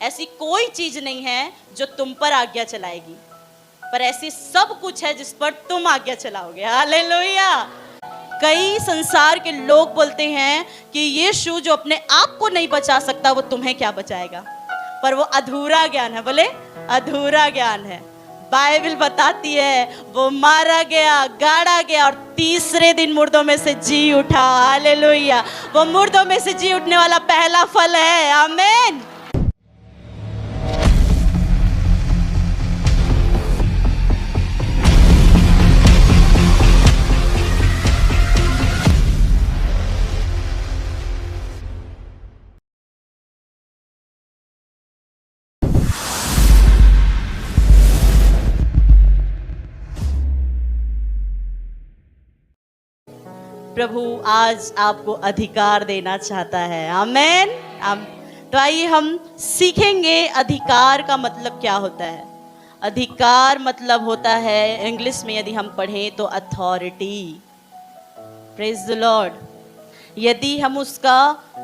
ऐसी कोई चीज नहीं है जो तुम पर आज्ञा चलाएगी, पर ऐसी सब कुछ है जिस पर तुम आज्ञा चलाओगे। हालेलुया। कई संसार के लोग बोलते हैं कि यीशु जो अपने आप को नहीं बचा सकता वो तुम्हें क्या बचाएगा, पर वो अधूरा ज्ञान है। बोले अधूरा ज्ञान है। बाइबल बताती है वो मारा गया, गाड़ा गया और तीसरे दिन मुर्दों में से जी उठा। हालेलुया। वो मुर्दों में से जी उठने वाला पहला फल है। आमीन। प्रभु आज आपको अधिकार देना चाहता है। आमीन। तो आइए हम सीखेंगे अधिकार का मतलब क्या होता है। अधिकार मतलब होता है, इंग्लिश में यदि हम पढ़ें तो अथॉरिटी। Praise the Lord. यदि हम उसका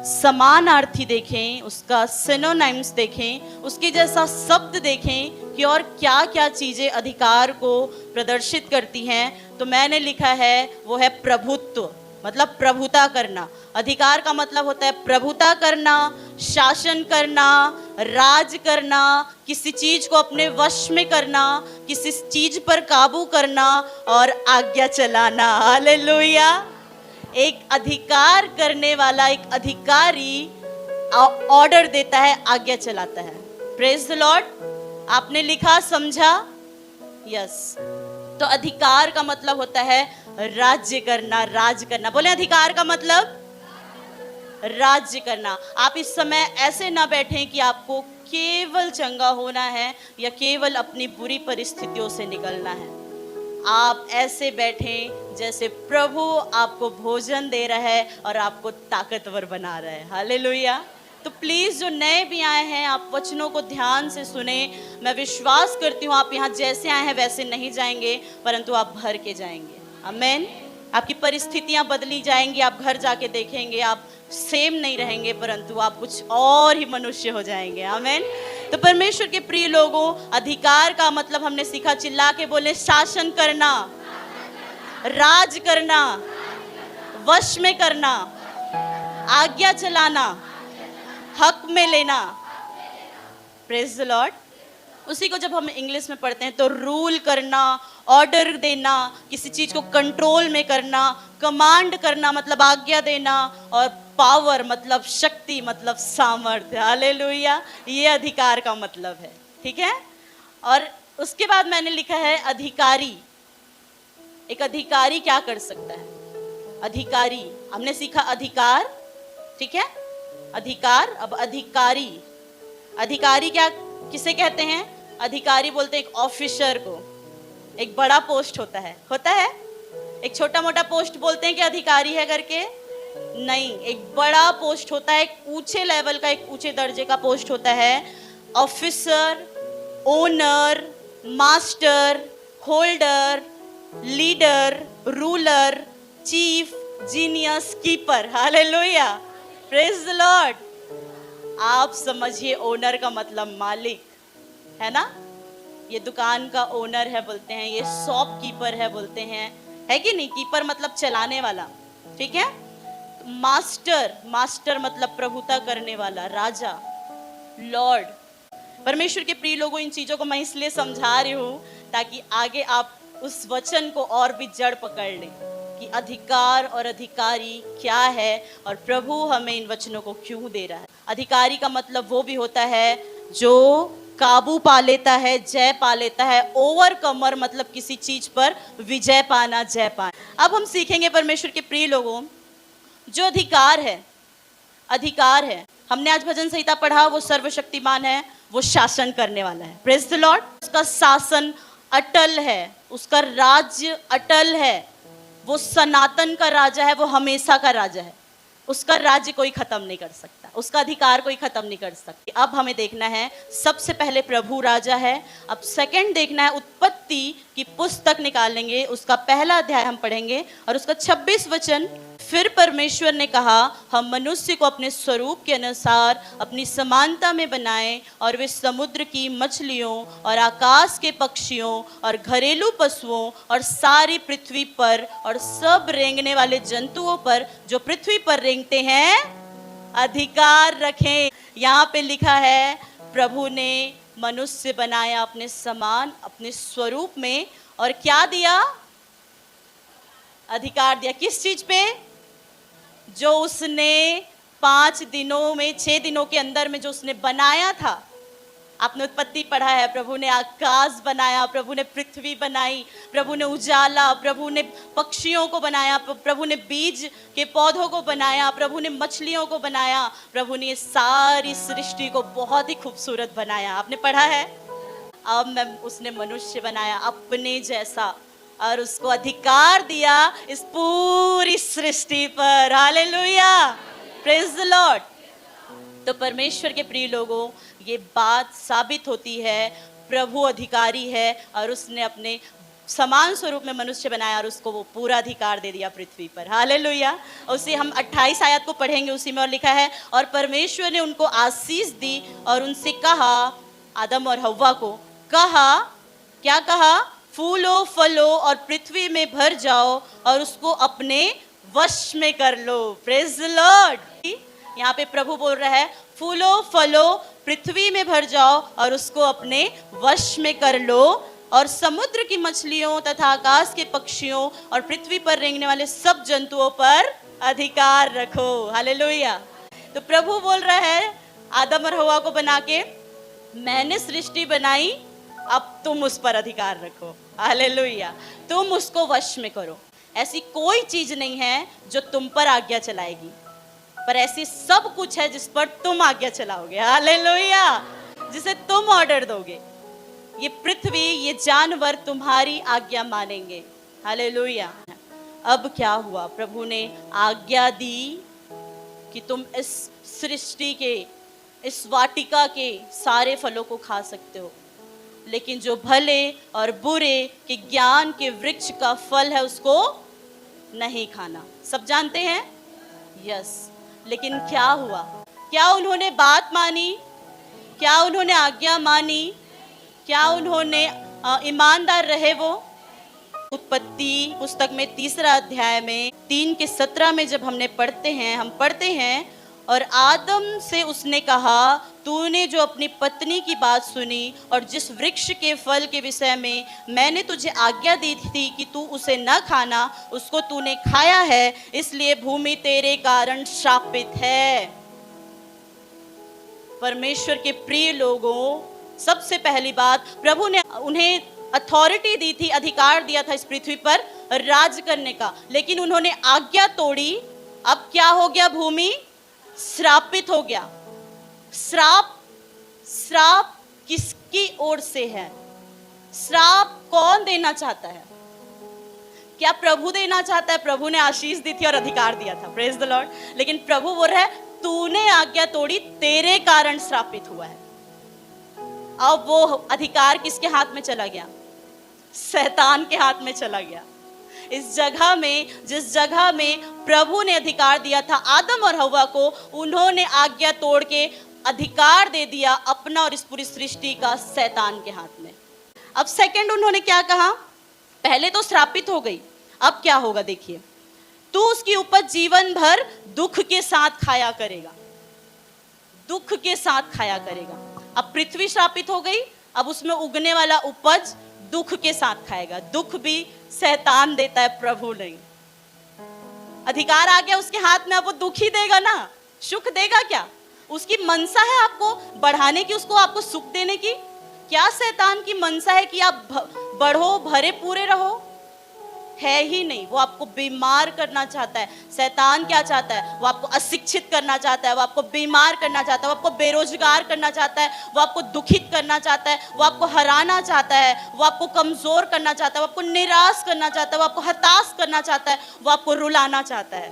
समानार्थी देखें, उसका सिनोनिम्स देखें, उसके जैसा शब्द देखें कि और क्या क्या चीजें अधिकार को प्रदर्शित करती हैं, तो मैंने लिखा है वो है प्रभुत्व, मतलब प्रभुता करना। अधिकार का मतलब होता है प्रभुता करना, शासन करना, राज करना, किसी चीज को अपने वश में करना, किसी चीज पर काबू करना और आज्ञा चलाना। हालेलुया। एक अधिकार करने वाला, एक अधिकारी ऑर्डर देता है, आज्ञा चलाता है। Praise the Lord. आपने लिखा, समझा? यस। तो अधिकार का मतलब होता है राज्य करना, राज करना। बोले अधिकार का मतलब राज्य करना। आप इस समय ऐसे ना बैठें कि आपको केवल चंगा होना है या केवल अपनी बुरी परिस्थितियों से निकलना है। आप ऐसे बैठें जैसे प्रभु आपको भोजन दे रहा है और आपको ताकतवर बना रहा है। हालेलुया। तो प्लीज जो नए भी आए हैं, आप वचनों को ध्यान से सुने। मैं विश्वास करती हूँ आप यहाँ जैसे आए हैं वैसे नहीं जाएंगे, परंतु आप भर के जाएंगे। आमीन। आपकी परिस्थितियां बदली जाएंगी। आप घर जाके देखेंगे आप सेम नहीं रहेंगे, परंतु आप कुछ और ही मनुष्य हो जाएंगे। आमीन। तो परमेश्वर के प्रिय लोगों, अधिकार का मतलब हमने सीखा। चिल्ला के बोले, शासन करना, राज करना, वश में करना, आज्ञा चलाना, हक में लेना। Praise the Lord. उसी को जब हम इंग्लिश में पढ़ते हैं तो रूल करना, ऑर्डर देना, किसी चीज को कंट्रोल में करना, कमांड करना मतलब आज्ञा देना, और पावर मतलब शक्ति, मतलब सामर्थ्य। हालेलुया। ये अधिकार का मतलब है। ठीक है। और उसके बाद मैंने लिखा है अधिकारी। एक अधिकारी क्या कर सकता है? अधिकारी हमने सीखा अधिकार, ठीक है, अधिकार। अब अधिकारी, अधिकारी क्या किसे कहते हैं? अधिकारी बोलते हैं एक ऑफिसर को। एक बड़ा पोस्ट होता है एक छोटा मोटा पोस्ट बोलते हैं कि अधिकारी है करके? नहीं, एक बड़ा पोस्ट होता है, एक ऊंचे लेवल का, एक ऊंचे दर्जे का पोस्ट होता है। Officer, owner, master, holder, leader, ruler, chief, genius, keeper. Hallelujah. Praise the Lord. आप समझिए ओनर का मतलब मालिक है ना। ये दुकान का ओनर है बोलते हैं, ये शॉपकीपर है बोलते हैं, है कि नहीं? कीपर मतलब चलाने वाला। ठीक है। मास्टर, मास्टर मतलब प्रभुता करने वाला, राजा, लॉर्ड। परमेश्वर के प्रिय लोगों, इन चीजों को मैं इसलिए समझा रही हूं ताकि आगे आप उस वचन को और भी जड़ पकड़ लें कि अधिकार और अधिकारी क्या है और प्रभु हमें इन वचनों को क्यों दे रहा है। अधिकारी का मतलब वो भी होता है जो काबू पा लेता है, जय पा लेता है। ओवरकमर मतलब किसी चीज पर विजय पाना, जय पाना। अब हम सीखेंगे परमेश्वर के प्रिय लोगों, जो अधिकार है, हमने आज भजन संहिता पढ़ा, वो सर्वशक्तिमान है, वो शासन करने वाला है। Praise the Lord. उसका शासन अटल है, उसका राज्य अटल है, वो सनातन का राजा है, वो हमेशा का राजा है। उसका राज्य कोई खत्म नहीं कर सकता। उसका अधिकार कोई खत्म नहीं कर सकता। अब हमें देखना है, सबसे पहले प्रभु राजा है। अब सेकंड देखना है, उत्पत्ति की पुस्तक निकालेंगे, उसका पहला अध्याय हम पढ़ेंगे और उसका 26 वचन। फिर परमेश्वर ने कहा, हम मनुष्य को अपने स्वरूप के अनुसार अपनी समानता में बनाएं और वे समुद्र की मछलियों और आकाश के पक्षियों और घरेलू पशुओं और सारी पृथ्वी पर और सब रेंगने वाले जंतुओं पर जो पृथ्वी पर रेंगते हैं अधिकार रखें। यहाँ पे लिखा है प्रभु ने मनुष्य बनाया अपने समान, अपने स्वरूप में, और क्या दिया? अधिकार दिया। किस चीज पे? जो उसने 5 दिनों में, 6 दिनों के अंदर में जो उसने बनाया था। आपने उत्पत्ति पढ़ा है, प्रभु ने आकाश बनाया, प्रभु ने पृथ्वी बनाई, प्रभु ने उजाला, प्रभु ने पक्षियों को बनाया, प्रभु ने बीज के पौधों को बनाया, प्रभु ने मछलियों को बनाया, प्रभु ने सारी सृष्टि को बहुत ही खूबसूरत बनाया। आपने पढ़ा है। अब उसने मनुष्य बनाया अपने जैसा और उसको अधिकार दिया इस पूरी सृष्टि पर। Hallelujah, praise the Lord. तो परमेश्वर के प्रिय लोगों, ये बात साबित होती है प्रभु अधिकारी है और उसने अपने समान स्वरूप में मनुष्य बनाया और उसको वो पूरा अधिकार दे दिया पृथ्वी पर। हालेलुया। उसे हम 28 आयत को पढ़ेंगे, उसी में और लिखा है, और परमेश्वर ने उनको आशीष दी और उनसे कहा, आदम और हव्वा को कहा, क्या कहा? फूलो फलो और पृथ्वी में भर जाओ और उसको अपने वश में कर लो। Praise the Lord. यहाँ पे प्रभु बोल रहा है, फूलो फलो पृथ्वी में भर जाओ और उसको अपने वश में कर लो और समुद्र की मछलियों तथा आकाश के पक्षियों और पृथ्वी पर रेंगने वाले सब जंतुओं पर अधिकार रखो। हालेलुया। तो प्रभु बोल रहा है आदम और हव्वा को बना के, मैंने सृष्टि बनाई, अब तुम उस पर अधिकार रखो। हालेलुया। तुम उसको वश में करो। ऐसी कोई चीज नहीं है जो तुम पर आज्ञा चलाएगी, पर ऐसी सब कुछ है जिस पर तुम आज्ञा चलाओगे। हालेलुया। जिसे तुम ऑर्डर दोगे। ये पृथ्वी, ये जानवर तुम्हारी आज्ञा मानेंगे। हालेलुया। अब क्या हुआ? प्रभु ने आज्ञा दी कि तुम इस सृष्टि के, इस वाटिका के सारे फलों को खा सकते हो, लेकिन जो भले और बुरे के ज्ञान के वृक्ष का फल है उसको नहीं खाना। सब जानते हैं? यस। लेकिन क्या हुआ? क्या उन्होंने बात मानी? क्या उन्होंने आज्ञा मानी? क्या उन्होंने ईमानदार रहे? वो उत्पत्ति पुस्तक में 3 अध्याय में 3 के 17 में जब हम पढ़ते हैं, और आदम से उसने कहा, तूने जो अपनी पत्नी की बात सुनी और जिस वृक्ष के फल के विषय में मैंने तुझे आज्ञा दी थी कि तू उसे न खाना, उसको तूने खाया है, इसलिए भूमि तेरे कारण श्रापित है। परमेश्वर के प्रिय लोगों, सबसे पहली बात, प्रभु ने उन्हें अथॉरिटी दी थी, अधिकार दिया था इस पृथ्वी पर राज करने का, लेकिन उन्होंने आज्ञा तोड़ी। अब क्या हो गया? भूमि श्रापित हो गया। श्राप किसकी ओर से है? श्राप कौन देना चाहता है? क्या प्रभु देना चाहता है? प्रभु ने आशीष दी थी और अधिकार दिया था। Praise the Lord. लेकिन प्रभु बोल रहा है, तूने आज्ञा तोड़ी, तेरे कारण श्रापित हुआ है। अब वो अधिकार किसके हाथ में चला गया? शैतान के हाथ में चला गया। इस जगह में, जिस जगह में प्रभु ने अधिकार दिया था आदम और हव्वा को, उन्होंने आज्ञा तोड़ के अधिकार दे दिया अपना और इस पूरी सृष्टि का शैतान के हाथ में। अब सेकंड उन्होंने क्या कहा? पहले तो श्रापित हो गई, अब क्या होगा देखिए, तू उसकी उपज जीवन भर दुख के साथ खाया करेगा। दुख के साथ खाया करेगा। अब पृथ्वी श्रापित हो गई, अब उसमें उगने वाला उपज दुख के साथ खाएगा। दुख भी शैतान देता है, प्रभु नहीं। अधिकार आ गया उसके हाथ में, अब वो दुख ही देगा ना, सुख देगा क्या? उसकी मनसा है आपको बढ़ाने की, उसको आपको सुख देने की। क्या शैतान की मनसा है कि आप बढ़ो, भरे पूरे रहो? है ही नहीं। वो आपको बीमार करना चाहता है। शैतान क्या चाहता है? वो आपको अशिक्षित करना चाहता है, वो आपको बीमार करना चाहता है, वो आपको बेरोजगार करना चाहता है, वो आपको दुखित करना चाहता है, वो आपको हराना चाहता है, वो आपको कमजोर करना चाहता है, वो आपको निराश करना चाहता है, वो आपको हताश करना चाहता है, वो आपको रुलाना चाहता है।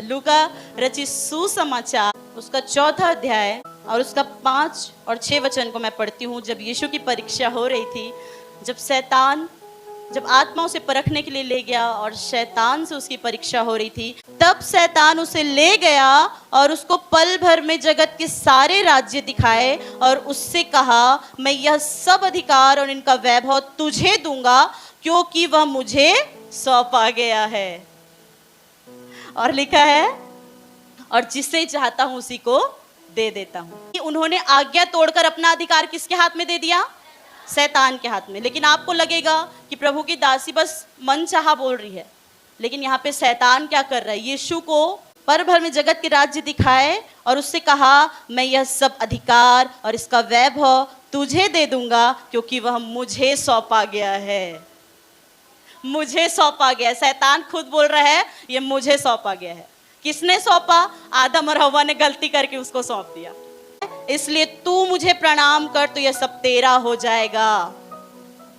लूका रचित सुसमाचार उसका 4था अध्याय और उसका 5 और 6 वचन को मैं पढ़ती हूँ। जब यीशु की परीक्षा हो रही थी, जब आत्मा उसे परखने के लिए ले गया और शैतान से उसकी परीक्षा हो रही थी, तब शैतान उसे ले गया और उसको पल भर में जगत के सारे राज्य दिखाए और उससे कहा, मैं यह सब अधिकार और इनका वैभव तुझे दूंगा, क्योंकि वह मुझे सौंपा गया है। और लिखा है, और जिसे चाहता हूं उसी को दे देता हूं। उन्होंने आज्ञा तोड़कर अपना अधिकार किसके हाथ में दे दिया? शैतान के हाथ में। लेकिन आपको लगेगा कि प्रभु की दासी बस मन चाहा बोल रही है, लेकिन यहाँ पे शैतान क्या कर रहा है? यीशु को पर भर में जगत के राज्य दिखाए और उससे कहा, मैं यह सब अधिकार और इसका वैभव तुझे दे दूंगा, क्योंकि वह मुझे सौंपा गया है। मुझे सौंपा गया है। शैतान खुद बोल रहा है ये मुझे सौंपा गया है। किसने सौंपा? आदम और हव्वा ने गलती करके उसको सौंप दिया। इसलिए तू मुझे प्रणाम कर तो यह सब तेरा हो जाएगा।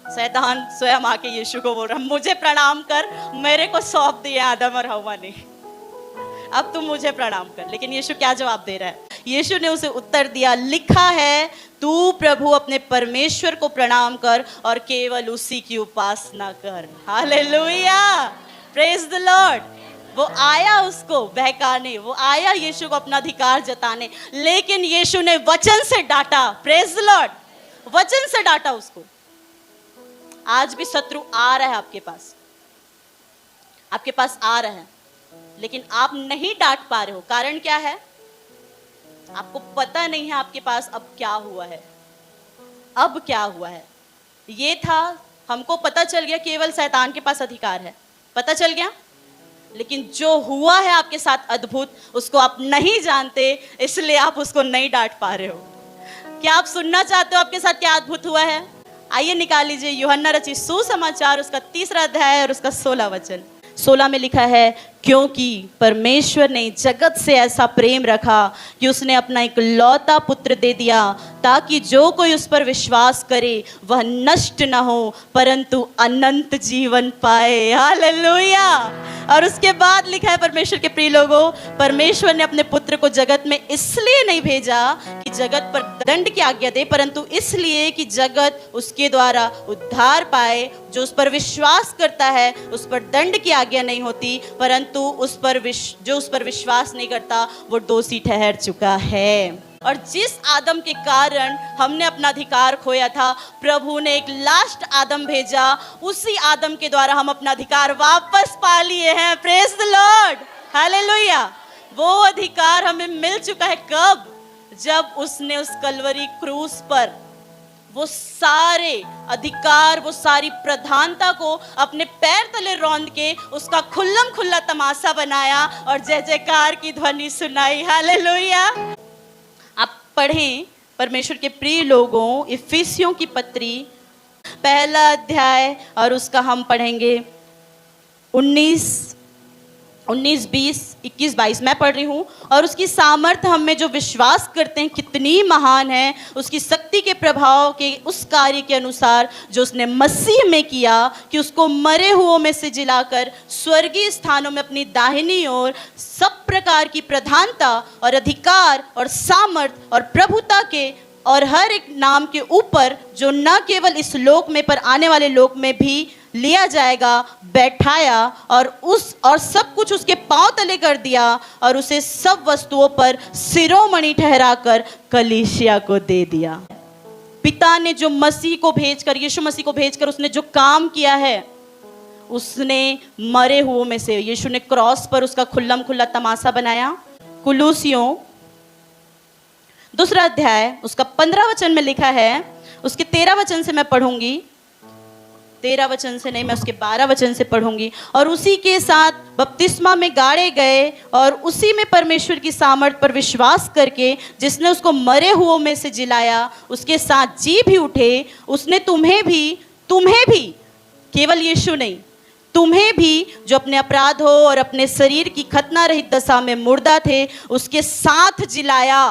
शैतान स्वयं आके यीशु को बोल रहा है, मुझे प्रणाम कर, मेरे को सौंप दिया आदम और हव्वा ने, अब तू मुझे प्रणाम कर। लेकिन यीशु क्या जवाब दे रहा है? यीशु ने उसे उत्तर दिया, लिखा है, तू प्रभु अपने परमेश्वर को प्रणाम कर और केवल उसी की उपासना कर। Hallelujah, praise the Lord. वो आया उसको बहकाने, वो आया यीशु को अपना अधिकार जताने, लेकिन यीशु ने वचन से डांटा। प्रेज द लॉर्ड, वचन से डांटा उसको। आज भी शत्रु आ रहा है आपके पास आ रहा है, लेकिन आप नहीं डांट पा रहे हो। कारण क्या है? आपको पता नहीं है आपके पास अब क्या हुआ है। अब क्या हुआ है ये था, हमको पता चल गया केवल शैतान के पास अधिकार है, पता चल गया, लेकिन जो हुआ है आपके साथ अद्भुत, उसको आप नहीं जानते, इसलिए आप उसको नहीं डांट पा रहे हो। क्या आप सुनना चाहते हो आपके साथ क्या अद्भुत हुआ है? आइए निकाल लीजिए यूहन्ना रचित सुसमाचार, उसका 3रा अध्याय और उसका 16 वचन। 16 में लिखा है, क्योंकि परमेश्वर ने जगत से ऐसा प्रेम रखा कि उसने अपना इकलौता पुत्र दे दिया, ताकि जो कोई उस पर विश्वास करे वह नष्ट न हो परंतु अनंत जीवन पाए। हालेलुया। और उसके बाद लिखा है, परमेश्वर के प्रिय लोगों, परमेश्वर ने अपने पुत्र को जगत में इसलिए नहीं भेजा कि जगत पर दंड की आज्ञा दे, परंतु इसलिए कि जगत उसके द्वारा उद्धार पाए। जो उस पर विश्वास करता है उस पर दंड की आज्ञा नहीं होती, परंतु जो उस पर विश्वास नहीं करता वो दोषी ठहर चुका है। और जिस आदम के कारण हमने अपना अधिकार खोया था, प्रभु ने एक लास्ट आदम भेजा, उसी आदम के द्वारा हम अपना अधिकार वापस पा लिए हैं। Praise the Lord, hallelujah. वो अधिकार हमें मिल चुका है कब? जब उसने उस कलवरी क्रूस पर वो सारे अधिकार, वो सारी प्रधानता को अपने पैर तले रौंद के उसका खुल्लम खुल्ला तमाशा बनाया और जय जयकार की ध्वनि सुनाई। हालेलुया। आप पढ़ें परमेश्वर के प्रिय लोगों, इफिसियों की पत्री 1 अध्याय और उसका हम पढ़ेंगे 19, 20, 21, 22 मैं पढ़ रही हूँ। और उसकी सामर्थ्य हम में जो विश्वास करते हैं कितनी महान है, उसकी शक्ति के प्रभाव के उस कार्य के अनुसार जो उसने मसीह में किया, कि उसको मरे हुओं में से जिलाकर स्वर्गीय स्थानों में अपनी दाहिनी ओर सब प्रकार की प्रधानता और अधिकार और सामर्थ्य और प्रभुता के और हर एक नाम के ऊपर, जो न केवल इस लोक में पर आने वाले लोक में भी लिया जाएगा, बैठाया और सब कुछ उसके पांव तले कर दिया और उसे सब वस्तुओं पर शिरोमणि ठहराकर कलीसिया को दे दिया। पिता ने जो मसीह को भेजकर, यीशु मसीह को भेजकर उसने जो काम किया है, उसने मरे हुओं में से, यीशु ने क्रॉस पर उसका खुल्लम खुल्ला तमाशा बनाया। कुलूसियों 2 अध्याय उसका 15 वचन में लिखा है, उसके 13 वचन से मैं पढ़ूंगी, 13 वचन से नहीं, मैं उसके 12 वचन से पढ़ूंगी। और उसी के साथ बपतिस्मा में गाड़े गए और उसी में परमेश्वर की सामर्थ पर विश्वास करके जिसने उसको मरे हुओं में से जिलाया, उसके साथ जी भी उठे। उसने तुम्हें भी केवल यीशु नहीं, तुम्हें भी जो अपने अपराधों और अपने शरीर की खतना रहित दशा में मुर्दा थे, उसके साथ जिलाया।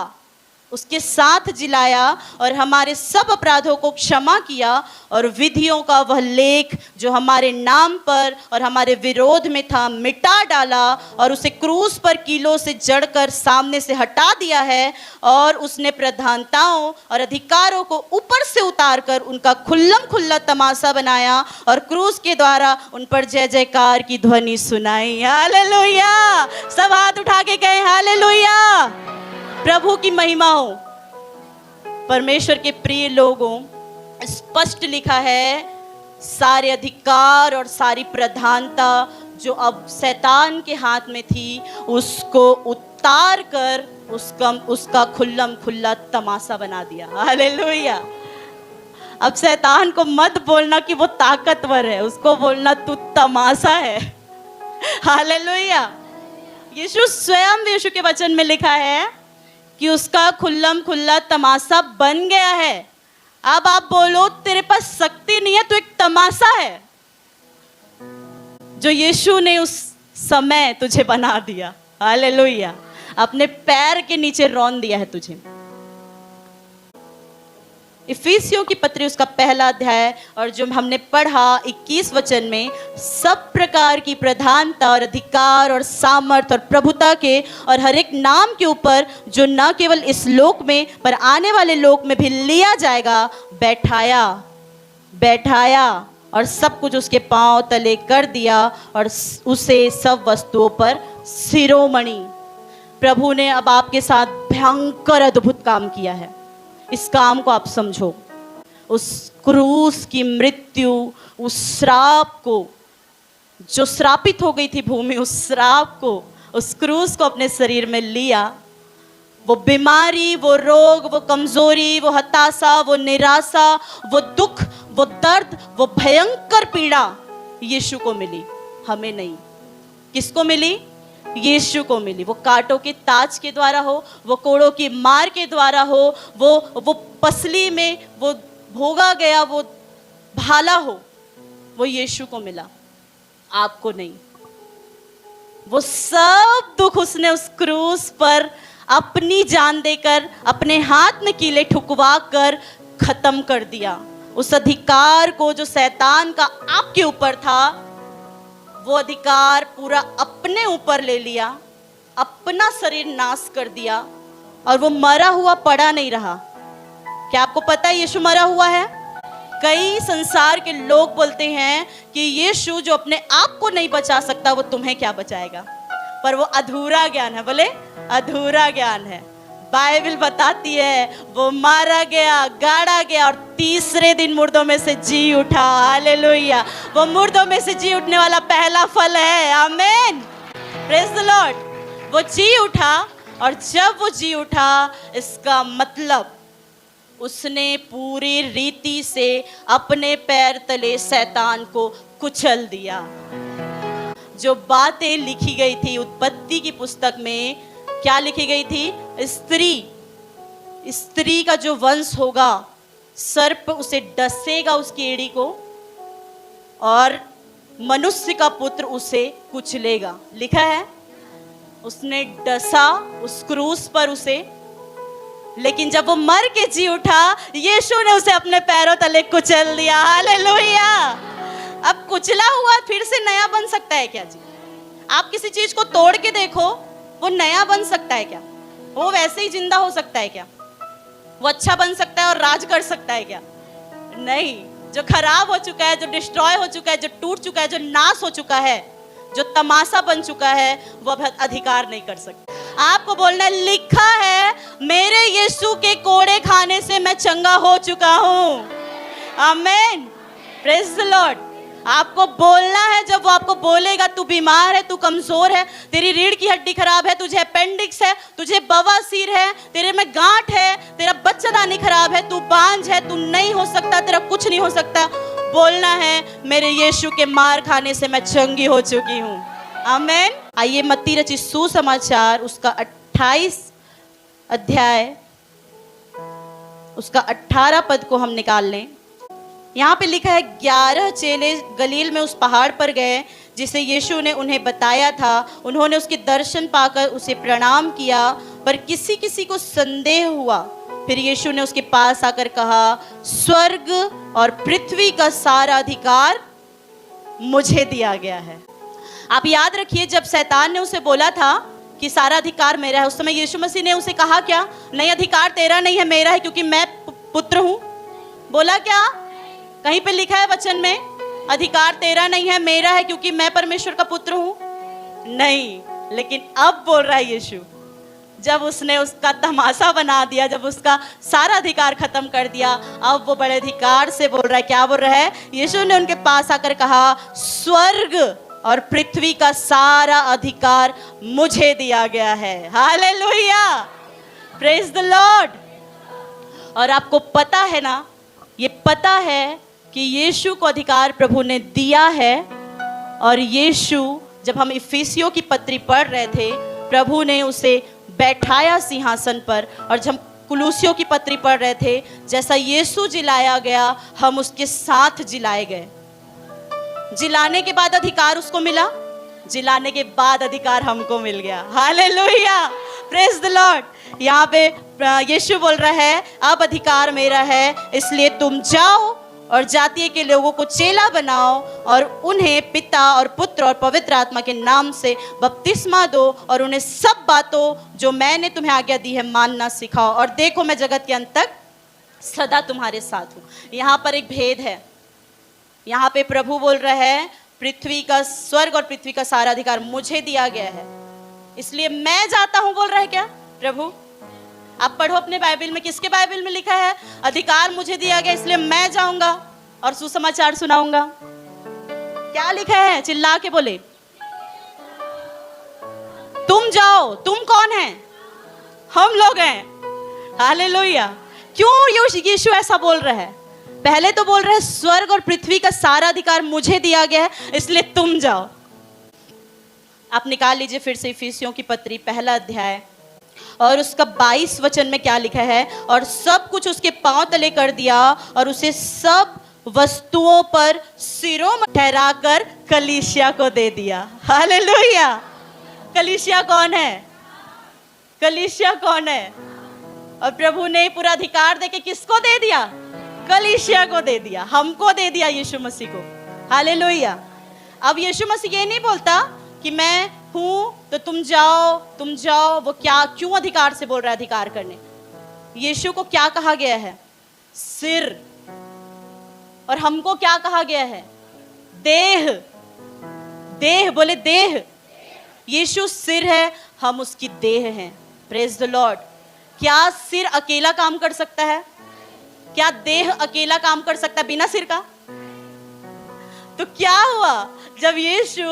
उसके साथ जिलाया और हमारे सब अपराधों को क्षमा किया और विधियों का वह लेख जो हमारे नाम पर और हमारे विरोध में था मिटा डाला और उसे क्रूस पर कीलों से जड़कर सामने से हटा दिया है। और उसने प्रधानताओं और अधिकारों को ऊपर से उतारकर उनका खुल्लम खुल्ला तमाशा बनाया और क्रूस के द्वारा उन पर जय जयकार की ध्वनि सुनाई। हालेलुया! सब हाथ उठा के कहें हालेलुया! प्रभु की महिमा हो। परमेश्वर के प्रिय लोगों, स्पष्ट लिखा है सारे अधिकार और सारी प्रधानता जो अब शैतान के हाथ में थी उसको उतार कर उसका खुल्लम खुल्ला तमाशा बना दिया। हालेलुया! अब शैतान को मत बोलना कि वो ताकतवर है, उसको बोलना तू तमाशा है। हालेलुया! यीशु स्वयं, यीशु के वचन में लिखा है कि उसका खुल्लम खुल्ला तमाशा बन गया है। अब आप बोलो तेरे पास शक्ति नहीं है, तो एक तमाशा है जो यीशु ने उस समय तुझे बना दिया। हालेलुया! अपने पैर के नीचे रौंद दिया है तुझे। इफिसियों की पत्री उसका पहला अध्याय और जो हमने पढ़ा 21 वचन में, सब प्रकार की प्रधानता और अधिकार और सामर्थ और प्रभुता के और हर एक नाम के ऊपर जो न केवल इस लोक में पर आने वाले लोक में भी लिया जाएगा, बैठाया और सब कुछ उसके पांव तले कर दिया और उसे सब वस्तुओं पर शिरोमणि। प्रभु ने अब आपके साथ भयंकर अद्भुत काम किया है। इस काम को आप समझो। उस क्रूस की मृत्यु, उस श्राप को, जो श्रापित हो गई थी भूमि, उस श्राप को, उस क्रूस को अपने शरीर में लिया। वो बीमारी, वो रोग, वो कमजोरी, वो हताशा, वो निराशा, वो दुख, वो दर्द, वो भयंकर पीड़ा यीशु को मिली, हमें नहीं। किसको मिली? यीशु को मिली। वो कांटों के ताज के द्वारा हो, वो कोड़ों की मार के द्वारा हो, वो पसली में वो भोगा गया वो भाला हो, वो यीशु को मिला, आपको नहीं। वो सब दुख उसने उस क्रूस पर अपनी जान देकर, अपने हाथ में कीले ठुकवा कर खत्म कर दिया। उस अधिकार को जो शैतान का आपके ऊपर था, वो अधिकार पूरा अपने ऊपर ले लिया, अपना शरीर नाश कर दिया और वो मरा हुआ पड़ा नहीं रहा। क्या आपको पता है यीशु मरा हुआ है? कई संसार के लोग बोलते हैं कि यीशु जो अपने आप को नहीं बचा सकता, वो तुम्हें क्या बचाएगा? पर वो अधूरा ज्ञान है। बोले अधूरा ज्ञान है। बाइबल बताती है वो मारा गया, गाड़ा गया और तीसरे दिन मुर्दों में से जी उठा। हालेलुया! वो मुर्दों में से जी उठने वाला पहला फल है। आमीन, प्रेज द लॉर्ड। वो जी उठा और जब वो जी उठा, इसका मतलब उसने पूरी रीति से अपने पैर तले शैतान को कुचल दिया। जो बातें लिखी गई थी उत्पत्ति की पुस्तक में, क्या लिखी गई थी? स्त्री का जो वंश होगा, सर्प उसे डसेगा, उसकी एड़ी को, और मनुष्य का पुत्र उसे कुचलेगा। लिखा है उसने डसा उस क्रूस पर उसे, लेकिन जब वो मर के जी उठा, यीशु ने उसे अपने पैरों तले कुचल दिया। हालेलुया! अब कुचला हुआ फिर से नया बन सकता है क्या जी? आप किसी चीज को तोड़ के देखो, वो नया बन सकता है क्या? वो वैसे ही जिंदा हो सकता है क्या? वो अच्छा बन सकता है और राज कर सकता है क्या? नहीं। जो खराब हो चुका है, जो डिस्ट्रॉय हो चुका है, जो टूट चुका है, जो नाश हो चुका है, जो तमाशा बन चुका है, वो अब अधिकार नहीं कर सकता। आपको बोलना, लिखा है मेरे यीशु के कोड़े खाने से मैं चंगा हो चुका हूँ। आमीन, प्रेज द लॉर्ड। आपको बोलना है, जब वो आपको बोलेगा तू बीमार है, तू कमजोर है, तेरी रीढ़ की हड्डी खराब है, तुझे अपेंडिक्स है, तुझे बवासीर है, तेरे में गांठ है, तेरा बच्चादानी खराब है, तू बांझ है, तू नहीं हो सकता, तेरा कुछ नहीं हो सकता, बोलना है मेरे यीशु के मार खाने से मैं चंगी हो चुकी हूँ। आमीन। आइए मत्ती रचित सुसमाचार उसका 28 अध्याय उसका 18 पद को हम निकाल लें। यहाँ पे लिखा है 11 चेले गलील में उस पहाड़ पर गए जिसे यीशु ने उन्हें बताया था। उन्होंने उसके दर्शन पाकर उसे प्रणाम किया, पर किसी किसी को संदेह हुआ। फिर यीशु ने उसके पास आकर कहा, स्वर्ग और पृथ्वी का सारा अधिकार मुझे दिया गया है। आप याद रखिए, जब शैतान ने उसे बोला था कि सारा अधिकार मेरा है, उस समय यीशु मसीह ने उसे कहा क्या? नहीं, अधिकार तेरा नहीं है, मेरा है, क्योंकि मैं पुत्र हूं। बोला क्या? कहीं पे लिखा है वचन में, अधिकार तेरा नहीं है, मेरा है, क्योंकि मैं परमेश्वर का पुत्र हूं? नहीं। लेकिन अब बोल रहा है यीशु, जब उसने उसका तमाशा बना दिया, जब उसका सारा अधिकार खत्म कर दिया, अब वो बड़े अधिकार से बोल रहा है। क्या बोल रहा है? यीशु ने उनके पास आकर कहा, स्वर्ग और पृथ्वी का सारा अधिकार मुझे दिया गया है। Hallelujah, praise the Lord. और आपको पता है ना, ये पता है कि यीशु को अधिकार प्रभु ने दिया है। और यीशु, जब हम इफिसियों की पत्री पढ़ रहे थे, प्रभु ने उसे बैठाया सिंहासन पर। और जब हम कुलूसियों की पत्री पढ़ रहे थे, जैसा यीशु जिलाया गया, हम उसके साथ जिलाए गए। जिलाने के बाद अधिकार उसको मिला, जिलाने के बाद अधिकार हमको मिल गया। Hallelujah, praise the Lord. यहाँ पे यीशु बोल रहा है, अब अधिकार मेरा है, इसलिए तुम जाओ और जातियों के लोगों को चेला बनाओ और उन्हें पिता और पुत्र और पवित्र आत्मा के नाम से बपतिस्मा दो और उन्हें सब बातों जो मैंने तुम्हें आज्ञा दी है मानना सिखाओ। और देखो, मैं जगत के अंत तक सदा तुम्हारे साथ हूँ। यहाँ पर एक भेद है। यहाँ पे प्रभु बोल रहा है, पृथ्वी का, स्वर्ग और पृथ्वी का सारा अधिकार मुझे दिया गया है, इसलिए मैं जाता हूँ। बोल रहा है क्या प्रभु? आप पढ़ो अपने बाइबल में, किसके बाइबल में लिखा है? अधिकार मुझे दिया गया, इसलिए मैं जाऊंगा और सुसमाचार सुनाऊंगा। क्या लिखा है? चिल्ला के बोले, तुम जाओ। तुम कौन है? हम लोग हैं। हालेलुया। क्यों यीशु ऐसा बोल रहा है? पहले तो बोल रहा है, स्वर्ग और पृथ्वी का सारा अधिकार मुझे दिया गया है, इसलिए तुम जाओ। आप निकाल लीजिए फिर से इफिसियों की पत्री, पहला अध्याय और उसका 22 वचन में क्या लिखा है? और सब कुछ उसके पांव तले कर दिया और उसे सब वस्तुओं पर सिरों में ठहराकर कलीसिया को दे दिया। हालेलुया। कलीसिया कौन है? कलीसिया कौन है? और प्रभु ने पूरा अधिकार देके किसको दे दिया? कलीसिया को दे दिया, हमको दे दिया, यीशु मसीह को। हालेलुया। अब यीशु मसीह ये नहीं बोलता कि मैं हूं तो तुम जाओ, तुम जाओ। वो क्या, क्यों अधिकार से बोल रहा है? अधिकार करने। यीशु को क्या कहा गया है? सिर। और हमको क्या कहा गया है? देह। देह, बोले देह। यीशु सिर है, हम उसकी देह हैं। Praise the Lord. क्या सिर अकेला काम कर सकता है? क्या देह अकेला काम कर सकता है बिना सिर का? तो क्या हुआ जब यीशु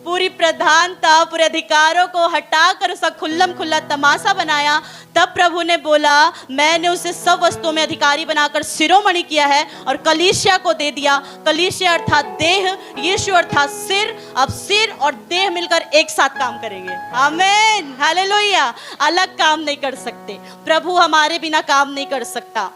पूरी प्रधानता, पूरे अधिकारों को हटाकर उसका खुल्लम खुल्ला तमाशा बनाया, तब प्रभु ने बोला, मैंने उसे सब वस्तुओं में अधिकारी बनाकर शिरोमणि किया है और कलीसिया को दे दिया। कलीसिया अर्थात देह, यीशु अर्थात सिर। अब सिर और देह मिलकर एक साथ काम करेंगे। आमीन, हालेलुया। अलग काम नहीं कर सकते। प्रभु हमारे बिना काम नहीं कर सकता,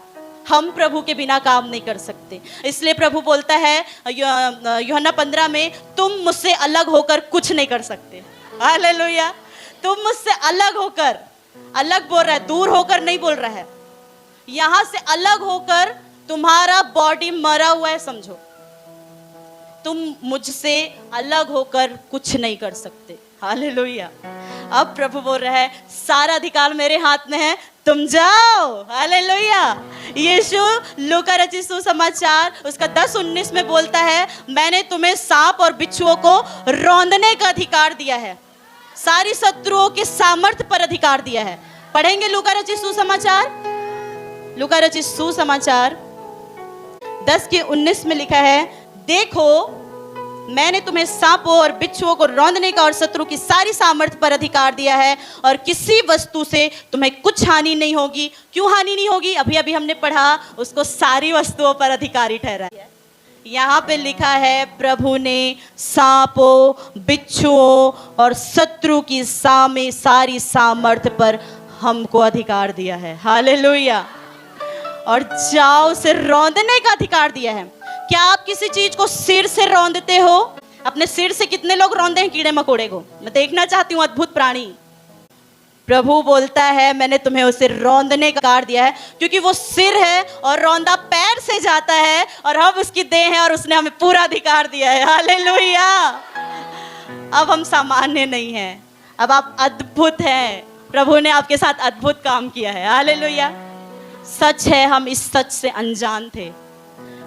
हम प्रभु के बिना काम नहीं कर सकते। इसलिए प्रभु बोलता है यूहन्ना 15 में, तुम मुझसे अलग होकर कुछ नहीं कर सकते। हालेलुया। तुम मुझसे अलग होकर, अलग बोल रहा है, दूर होकर नहीं बोल रहा है। यहां से अलग होकर तुम्हारा बॉडी मरा हुआ है, समझो। तुम मुझसे अलग होकर कुछ नहीं कर सकते। हालेलुया। अब प्रभु बोल रहा है, सारा अधिकार मेरे हाथ में है, तुम जाओ। हालेलुया। यीशु लूका रचित सुसमाचार उसका 10:19 में बोलता है, मैंने तुम्हें सांप और बिच्छुओं को रौंदने का अधिकार दिया है, सारी शत्रुओं के सामर्थ्य पर अधिकार दिया है। पढ़ेंगे लूका रचित सुसमाचार। लूका रचित सुसमाचार 10:19 में लिखा है, देखो मैंने तुम्हें सांपों और बिच्छुओं को रौंदने का और शत्रु की सारी सामर्थ्य पर अधिकार दिया है और किसी वस्तु से तुम्हें कुछ हानि नहीं होगी। क्यों हानि नहीं होगी? अभी अभी हमने पढ़ा, उसको सारी वस्तुओं पर अधिकारी ठहराया। यहाँ पे लिखा है, प्रभु ने सांपों, बिच्छुओं और शत्रु की सारी सामर्थ्य पर हमको अधिकार दिया है। हालेलुया। और जाओ से रौंदने का अधिकार दिया है। क्या आप किसी चीज को सिर से रौंदते हो? अपने सिर से कितने लोग रौंदे हैं कीड़े मकोड़े को? मैं देखना चाहती हूँ अद्भुत प्राणी। प्रभु बोलता है मैंने तुम्हें उसे रौंदने का अधिकार दिया है, क्योंकि वो सिर है और रौंदा पैर से जाता है, और हम उसकी देह है और उसने हमें पूरा अधिकार दिया है। हालेलुया। अब हम सामान्य नहीं हैं, अब आप अद्भुत हैं। प्रभु ने आपके साथ अद्भुत काम किया है। हालेलुया। सच है, हम इस सच से अनजान थे।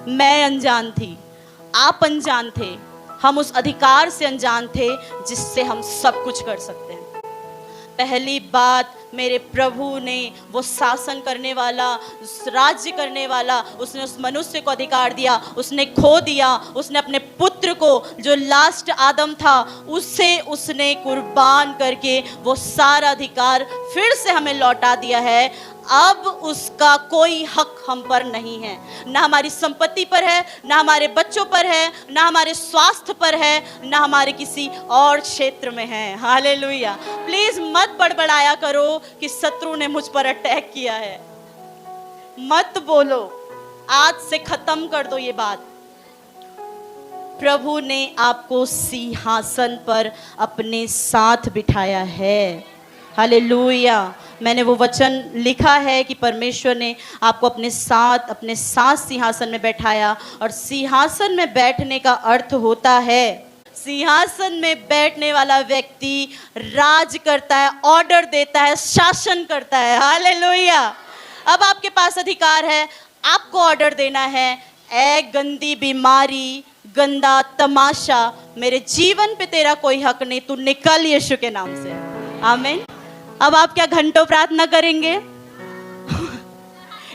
मैं अनजान थी, आप अनजान थे, हम उस अधिकार से अनजान थे जिससे हम सब कुछ कर सकते हैं। पहली बात, मेरे प्रभु ने वो शासन करने वाला, राज्य करने वाला, उसने उस मनुष्य को अधिकार दिया, उसने खो दिया, उसने अपने पुत्र को जो लास्ट आदम था उससे उसने कुर्बान करके वो सारा अधिकार फिर से हमें लौटा दिया है। अब उसका कोई हक हम पर नहीं है, ना हमारी संपत्ति पर है, ना हमारे बच्चों पर है, ना हमारे स्वास्थ्य पर है, ना हमारे किसी और क्षेत्र में है। हालेलुया। प्लीज मत बड़बड़ाया करो कि शत्रु ने मुझ पर अटैक किया है, मत बोलो, आज से खत्म कर दो ये बात। प्रभु ने आपको सिंहासन पर अपने साथ बिठाया है। हालेलुया। मैंने वो वचन लिखा है कि परमेश्वर ने आपको अपने साथ सिंहासन में बैठाया, और सिंहासन में बैठने का अर्थ होता है, सिंहासन में बैठने वाला व्यक्ति राज करता है, ऑर्डर देता है, शासन करता है। हालेलुया। अब आपके पास अधिकार है, आपको ऑर्डर देना है, ए गंदी बीमारी, गंदा तमाशा, मेरे जीवन पे तेरा कोई हक नहीं, तू निकल यीशु के नाम से। आमीन। अब आप क्या घंटों प्रार्थना करेंगे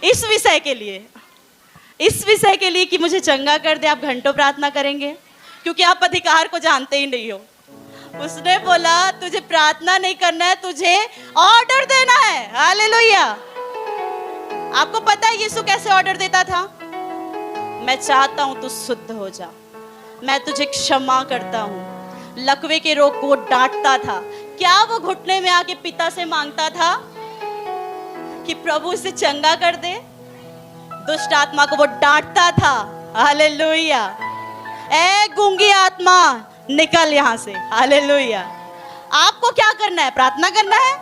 इस विषय के लिए कि मुझे चंगा कर दे? आप घंटों प्रार्थना करेंगे क्योंकि आप अधिकार को जानते ही नहीं हो। उसने बोला तुझे प्रार्थना नहीं करना है, तुझे ऑर्डर देना है। हालेलुया। आपको पता है यीशु कैसे ऑर्डर देता था? मैं चाहता हूं तू शुद्ध हो जा, मैं तुझे क्षमा करता हूं। लकवे के रोग को डांटता था। क्या वो घुटने में आके पिता से मांगता था कि प्रभु इसे चंगा कर दे? दुष्ट आत्मा को वो डांटता था। हालेलुया। ए गूंगी आत्मा निकल यहां से। हालेलुया। आपको क्या करना है? प्रार्थना करना है,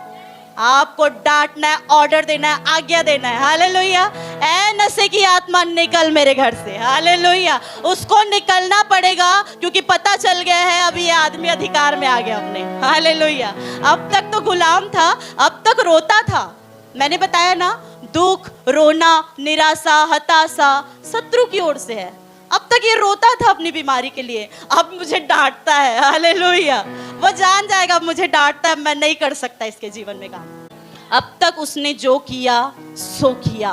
आपको डांटना है, ऑर्डर देना है, आज्ञा देना है। हालेलुया। ए नशे की आत्मा निकल मेरे घर से। हालेलुया। उसको निकलना पड़ेगा क्योंकि पता चल गया है अब ये आदमी अधिकार में आ गया अपने। हालेलुया। अब तक तो गुलाम था, अब तक रोता था। मैंने बताया ना, दुख, रोना, निराशा, हताशा शत्रु की ओर से है। अब तक ये रोता था अपनी बीमारी के लिए, अब मुझे डांटता है। हालेलुया। वो जान जाएगा अब मुझे डांटता है, मैं नहीं कर सकता इसके जीवन में काम। अब तक उसने जो किया सो किया।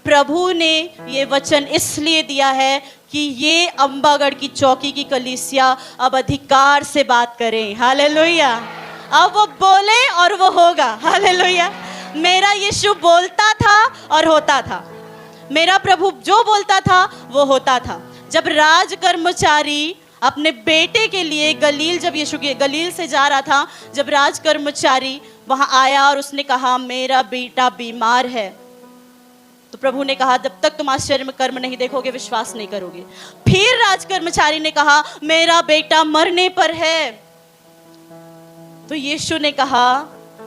प्रभु ने ये वचन इसलिए दिया है कि ये अंबागढ़ की चौकी की कलीसिया अब अधिकार से बात करें। हालेलुया। अब वो बोले और वो होगा। हालेलुया। मेरा यीशु बोलता था और होता था। मेरा प्रभु जो बोलता था वो होता था। जब राज कर्मचारी अपने बेटे के लिए जब यीशु के गलील से जा रहा था, जब राज कर्मचारी वहां आया और उसने कहा मेरा बेटा बीमार है, तो प्रभु ने कहा जब तक तुम आश्चर्य में कर्म नहीं देखोगे विश्वास नहीं करोगे। फिर राज कर्मचारी ने कहा मेरा बेटा मरने पर है, तो यीशु ने कहा,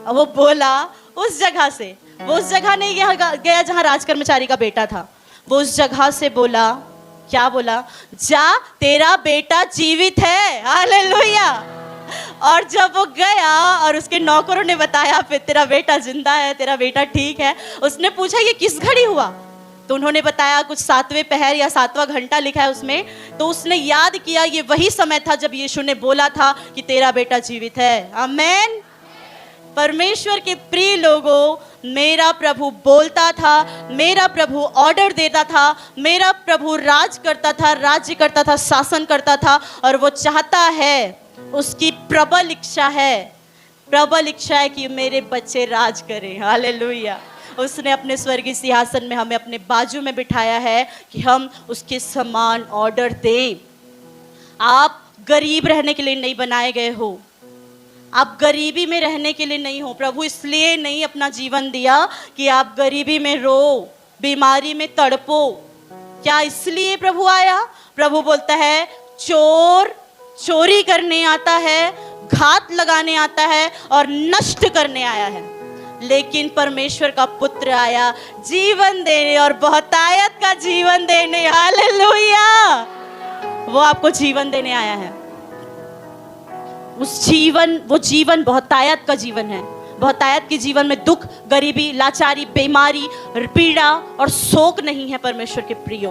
वो बोला उस जगह से, वो उस जगह नहीं गया जहां राज कर्मचारी का बेटा था, वो उस जगह से बोला, क्या बोला? जा तेरा बेटा जीवित है। हालेलुया। और जब वो गया और उसके नौकरों ने बताया फिर तेरा बेटा जिंदा है, तेरा बेटा ठीक है, उसने पूछा ये किस घड़ी हुआ? तो उन्होंने बताया कुछ 7वें पहर या 7वां घंटा लिखा है उसमें। तो उसने याद किया ये वही समय था जब यीशु ने बोला था कि तेरा बेटा जीवित है। आमीन। परमेश्वर के प्रिय लोगों, मेरा प्रभु बोलता था, मेरा प्रभु ऑर्डर देता था, मेरा प्रभु राज करता था, राज्य करता था, शासन करता था, और वो चाहता है, उसकी प्रबल इच्छा है कि मेरे बच्चे राज करें। हालेलुया। उसने अपने स्वर्गीय सिंहासन में हमें अपने बाजू में बिठाया है कि हम उसके समान ऑर्डर दें। आप गरीब रहने के लिए नहीं बनाए गए हो, आप गरीबी में रहने के लिए नहीं हो। प्रभु इसलिए नहीं अपना जीवन दिया कि आप गरीबी में रो, बीमारी में तड़पो। क्या इसलिए प्रभु आया? प्रभु बोलता है चोर चोरी करने आता है, घात लगाने आता है और नष्ट करने आया है, लेकिन परमेश्वर का पुत्र आया जीवन देने और बहुतायत का जीवन देने। हालेलुया! वो आपको जीवन देने आया है। वो जीवन बहुतायत का जीवन है। बहुतायत के जीवन में दुख, गरीबी, लाचारी, बीमारी, पीड़ा और शोक नहीं है परमेश्वर के प्रियो।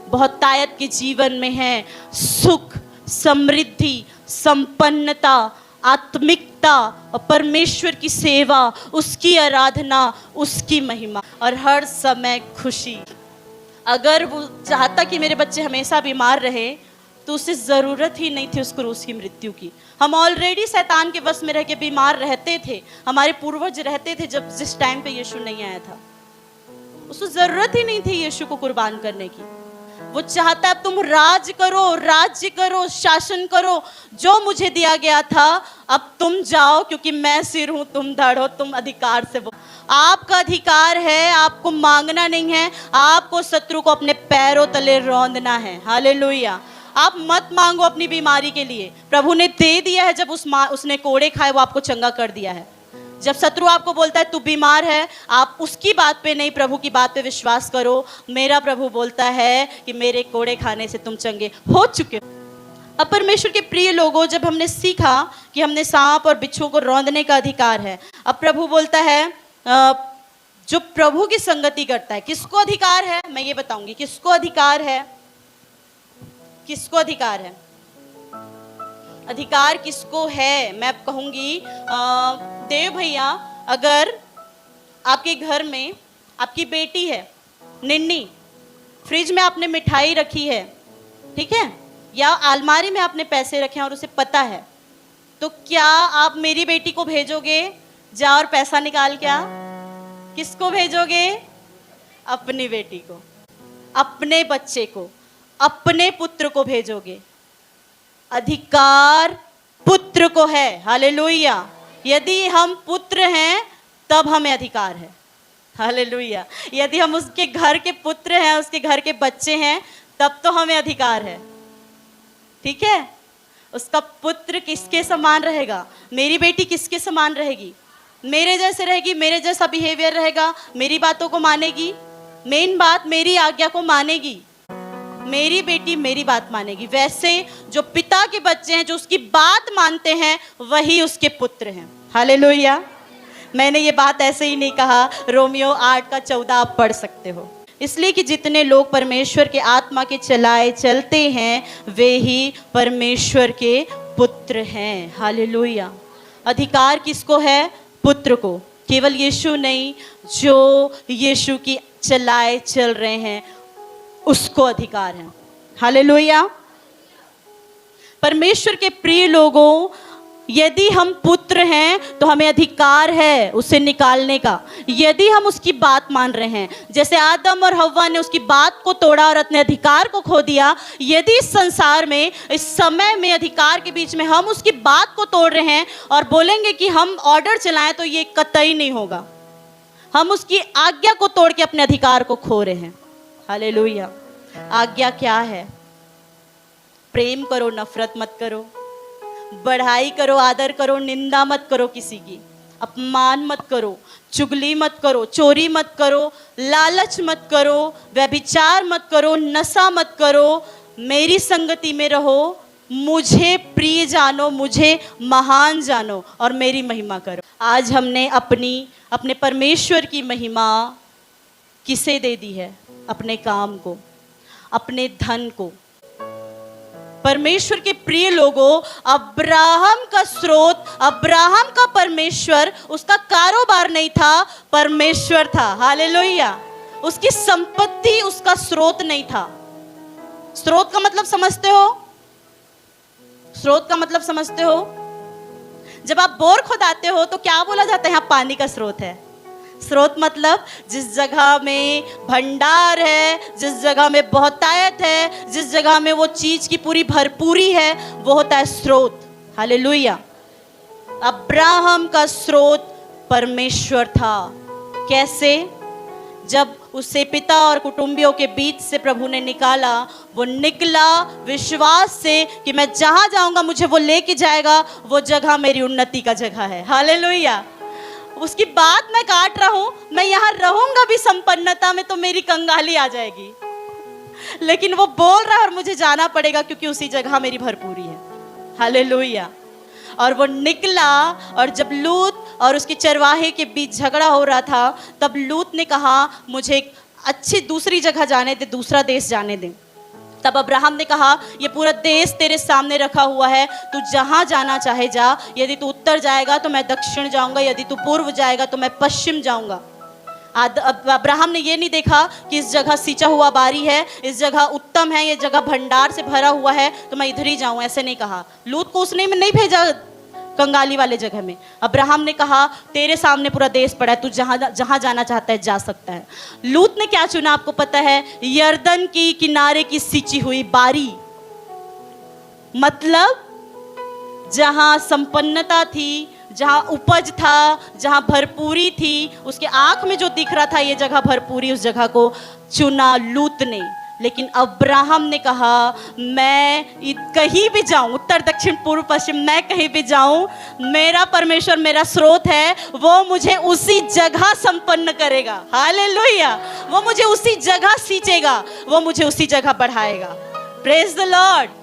बहुतायत के जीवन में है सुख, समृद्धि, संपन्नता, आत्मिकता और परमेश्वर की सेवा, उसकी आराधना, उसकी महिमा और हर समय खुशी। अगर वो चाहता कि मेरे बच्चे हमेशा बीमार रहे तो उसे ज़रूरत ही नहीं थी उस क्रूस की मृत्यु की। हम ऑलरेडी शैतान के वश में रह के बीमार रहते थे। हमारे पूर्वज रहते थे जिस टाइम पे यीशु नहीं आया था। उसको ज़रूरत ही नहीं थी यीशु को कुर्बान करने की। वो चाहता है तुम राज्य करो, शासन करो। जो मुझे दिया गया था अब तुम जाओ, क्योंकि मैं सिर हूं, तुम धड़ हो, तुम अधिकार से बोलो। आपका अधिकार है, आपको मांगना नहीं है, आपको शत्रु को अपने पैरों तले रौंदना है। हालेलुया! आप मत मांगो अपनी बीमारी के लिए, प्रभु ने दे दिया है। जब उसने कोड़े खाए वो आपको चंगा कर दिया है। जब शत्रु आपको बोलता है तू बीमार है, आप उसकी बात पे नहीं प्रभु की बात पे विश्वास करो। मेरा प्रभु बोलता है कि मेरे कोड़े खाने से तुम चंगे हो चुके हो। अब परमेश्वर के प्रिय लोगों, जब हमने सीखा कि हमने सांप और बिच्छू को रौंदने का अधिकार है, अब प्रभु बोलता है जो प्रभु की संगति करता है, किसको अधिकार है? मैं ये बताऊंगी किसको अधिकार है। किसको अधिकार है? अधिकार किसको है मैं कहूंगी, देव भैया, अगर आपके घर में आपकी बेटी है निन्नी, फ्रिज में आपने मिठाई रखी है, ठीक है, या अलमारी में आपने पैसे रखे हैं और उसे पता है, तो क्या आप मेरी बेटी को भेजोगे जा और पैसा निकाल के आ? किसको भेजोगे? अपनी बेटी को, अपने बच्चे को, अपने पुत्र को भेजोगे। अधिकार पुत्र को है। हालेलुया! यदि हम पुत्र हैं तब हमें अधिकार है। हालेलुया! यदि हम उसके घर के पुत्र हैं, उसके घर के बच्चे हैं, तब तो हमें अधिकार है। ठीक है? उसका पुत्र किसके समान रहेगा? मेरी बेटी किसके समान रहेगी? मेरे जैसे रहेगी, मेरे जैसा बिहेवियर रहेगा, मेरी बातों को मानेगी, मेन बात मेरी आज्ञा को मानेगी। मेरी बेटी मेरी बात मानेगी। वैसे जो पिता के बच्चे हैं, जो उसकी बात मानते हैं, वही उसके पुत्र हैं। हालेलुया! मैंने ये बात ऐसे ही नहीं कहा, रोमियो 8:14 आप पढ़ सकते हो। इसलिए कि जितने लोग परमेश्वर के आत्मा के चलाए चलते हैं वे ही परमेश्वर के पुत्र हैं। हालेलुया! अधिकार किसको है? पुत्र को। केवल यीशु नहीं, जो यीशु की चलाए चल रहे हैं उसको अधिकार है। हालेलुया! परमेश्वर के प्रिय लोगों, यदि हम पुत्र हैं तो हमें अधिकार है उसे निकालने का, यदि हम उसकी बात मान रहे हैं। जैसे आदम और हव्वा ने उसकी बात को तोड़ा और अपने अधिकार को खो दिया, यदि इस संसार में, इस समय में, अधिकार के बीच में हम उसकी बात को तोड़ रहे हैं और बोलेंगे कि हम ऑर्डर चलाएं, तो ये कतई नहीं होगा। हम उसकी आज्ञा को तोड़ के अपने अधिकार को खो रहे हैं। हालेलुया! आज्ञा क्या है? प्रेम करो, नफरत मत करो, बढ़ाई करो, आदर करो, निंदा मत करो किसी की, अपमान मत करो, चुगली मत करो, चोरी मत करो, लालच मत करो, व्यभिचार मत करो, नशा मत करो, मेरी संगति में रहो, मुझे प्रिय जानो, मुझे महान जानो और मेरी महिमा करो। आज हमने अपने परमेश्वर की महिमा किसे दे दी है? अपने काम को, अपने धन को। परमेश्वर के प्रिय लोगों, अब्राहम का स्रोत, अब्राहम का परमेश्वर उसका कारोबार नहीं था, परमेश्वर था। हालेलुया! उसकी संपत्ति उसका स्रोत नहीं था। स्रोत का मतलब समझते हो? स्रोत का मतलब समझते हो? जब आप बोर खुदाते हो तो क्या बोला जाता है? यहाँ पानी का स्रोत है। स्रोत मतलब जिस जगह में भंडार है, जिस जगह में बहुतायत है, जिस जगह में वो चीज की पूरी भरपूरी है, वो होता है स्रोत। हालेलुया! अब्राहम का स्रोत परमेश्वर था। कैसे? जब उसे पिता और कुटुंबियों के बीच से प्रभु ने निकाला। वो निकला विश्वास से कि मैं जहां जाऊंगा मुझे वो लेके जाएगा, वो जगह मेरी उन्नति का जगह है। हालेलुया। उसकी बात मैं काट रहा हूं, मैं यहां रहूंगा भी संपन्नता में तो मेरी कंगाली आ जाएगी, लेकिन वो बोल रहा है और मुझे जाना पड़ेगा क्योंकि उसी जगह मेरी भरपूरी है। हालेलुया। और वो निकला, और जब लूत और उसके चरवाहे के बीच झगड़ा हो रहा था तब लूत ने कहा मुझे एक अच्छी दूसरी जगह जाने दे, दूसरा देश जाने दे। तब अब्राहम ने कहा ये पूरा देश तेरे सामने रखा हुआ है, तू जहां जाना चाहे जा। यदि तू उत्तर जाएगा तो मैं दक्षिण जाऊंगा, यदि तू पूर्व जाएगा तो मैं पश्चिम जाऊंगा। अब्राहम ने ये नहीं देखा कि इस जगह सिंचा हुआ बारी है, इस जगह उत्तम है, ये जगह भंडार से भरा हुआ है तो मैं इधर ही जाऊं, ऐसे नहीं कहा। लूत को उसने नहीं भेजा कंगाली वाले जगह में। अब्राहम ने कहा तेरे सामने पूरा देश पड़ा है, तू जहां जाना चाहता है जा सकता है। लूत ने क्या चुना आपको पता है? यर्दन की किनारे की सिंची हुई बारी, मतलब जहां संपन्नता थी, जहां उपज था, जहां भरपूरी थी, उसके आंख में जो दिख रहा था ये जगह भरपूरी, उस जगह को चुना लूत ने। लेकिन अब्राहम ने कहा मैं कहीं भी जाऊं, उत्तर दक्षिण पूर्व पश्चिम, मैं कहीं भी जाऊं, मेरा परमेश्वर मेरा स्रोत है, वो मुझे उसी जगह संपन्न करेगा। हालेलुया। वो मुझे उसी जगह सींचेगा, वो मुझे उसी जगह बढ़ाएगा। Praise the Lord.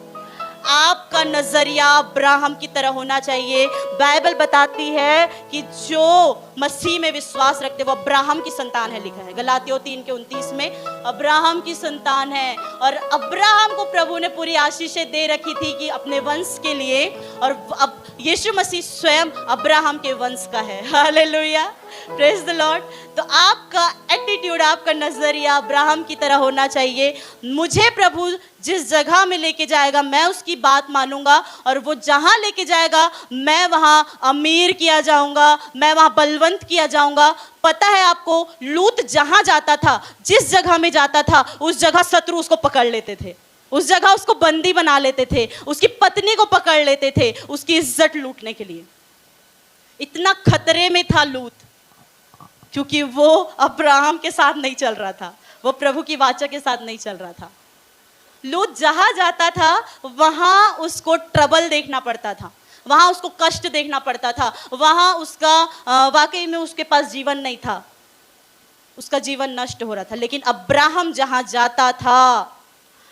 आपका नजरिया अब्राहम की तरह होना चाहिए। बाइबल बताती है कि जो मसीह में विश्वास रखते वो अब्राहम की संतान है, लिखा है गलातियों 3:29 में अब्राहम की संतान है। और अब्राहम को प्रभु ने पूरी आशीषें दे रखी थी कि अपने वंश के लिए, और अब यीशु मसीह स्वयं अब्राहम के वंश का है। हालेलुया। Praise the Lord. तो आपका एटीट्यूड, आपका नजरिया अब्राहम की तरह होना चाहिए। मुझे प्रभु जिस जगह में लेके जाएगा मैं उसकी बात मानूंगा, और वो जहां लेके जाएगा मैं वहां अमीर किया जाऊंगा, मैं वहां बलवंत किया जाऊंगा। पता है आपको, लूत जहां जाता था, जिस जगह में जाता था, उस जगह शत्रु उसको पकड़ लेते थे, उस जगह उसको बंदी बना लेते थे, उसकी पत्नी को पकड़ लेते थे उसकी इज्जत लूटने के लिए। इतना खतरे में था लूत, क्योंकि वो अब्राहम के साथ नहीं चल रहा था, वो प्रभु की वाचा के साथ नहीं चल रहा था। लूत जहां जाता था वहां उसको ट्रबल देखना पड़ता था, वहां उसको कष्ट देखना पड़ता था, वहां उसका वाकई में उसके पास जीवन नहीं था, उसका जीवन नष्ट हो रहा था। लेकिन अब्राहम जहां जाता था,